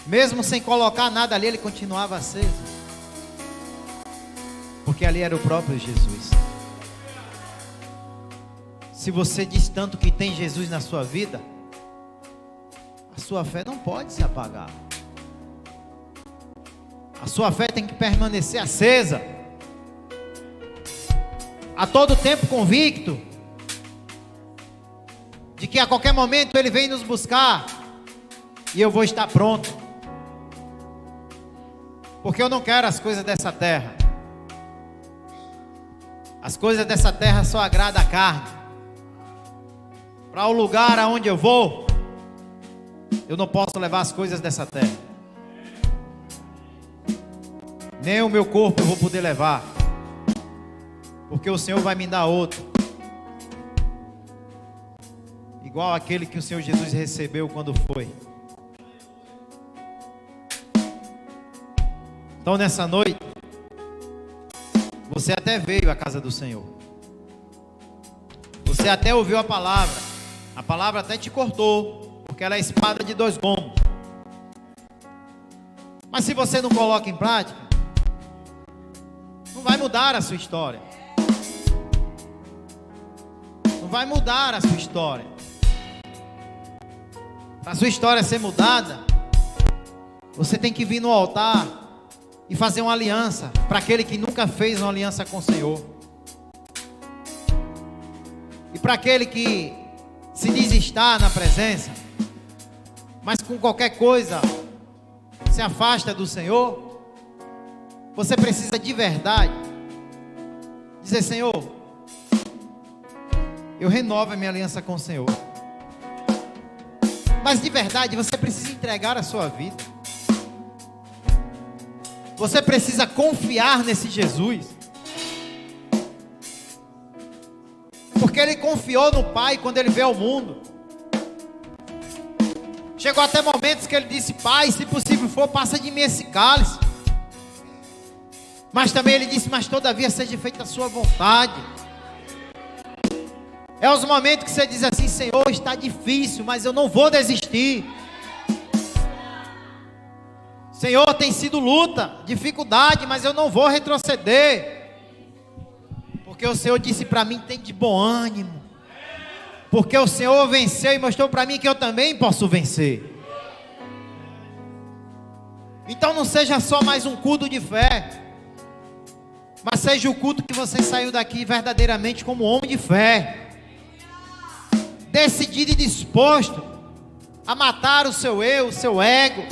Mesmo sem colocar nada ali, ele continuava aceso. Porque ali era o próprio Jesus. Se você diz tanto que tem Jesus na sua vida, a sua fé não pode se apagar. A sua fé tem que permanecer acesa. A todo tempo convicto de que a qualquer momento Ele vem nos buscar e eu vou estar pronto. Porque eu não quero as coisas dessa terra. As coisas dessa terra só agradam a carne. Para o lugar aonde eu vou, eu não posso levar as coisas dessa terra. Nem o meu corpo eu vou poder levar. porque o Senhor vai me dar outro, igual aquele que o Senhor Jesus recebeu quando foi. Então nessa noite, você até veio à casa do Senhor, você até ouviu a palavra até te cortou, porque ela é espada de dois gumes. Mas se você não coloca em prática, não vai mudar a sua história. Não vai mudar a sua história. Para a sua história ser mudada, você tem que vir no altar e fazer uma aliança para aquele que nunca fez uma aliança com o Senhor. E para aquele que se diz estar na presença, mas com qualquer coisa se afasta do Senhor, você precisa de verdade dizer: Senhor, eu renovo a minha aliança com o Senhor. Mas de verdade você precisa entregar a sua vida. Você precisa confiar nesse Jesus, porque Ele confiou no Pai quando Ele veio ao mundo. Chegou até momentos que Ele disse: Pai, se possível for, passa de mim esse cálice. Mas também Ele disse: mas todavia seja feita a sua vontade. É os momentos que você diz assim: Senhor, está difícil, mas eu não vou desistir. Senhor, tem sido luta, dificuldade, mas eu não vou retroceder, porque o Senhor disse para mim: tem de bom ânimo, porque o Senhor venceu e mostrou para mim que eu também posso vencer. Então não seja só mais um culto de fé, mas seja o culto que você saiu daqui verdadeiramente como homem de fé, decidido e disposto a matar o seu eu, o seu ego,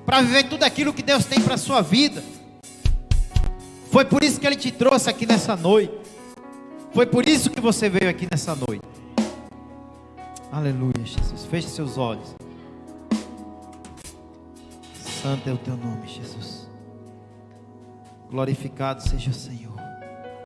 para viver tudo aquilo que Deus tem para a sua vida. Foi por isso que Ele te trouxe aqui nessa noite. Foi por isso que você veio aqui nessa noite. Aleluia, Jesus. Feche seus olhos. Santo é o teu nome, Jesus. Glorificado seja o Senhor.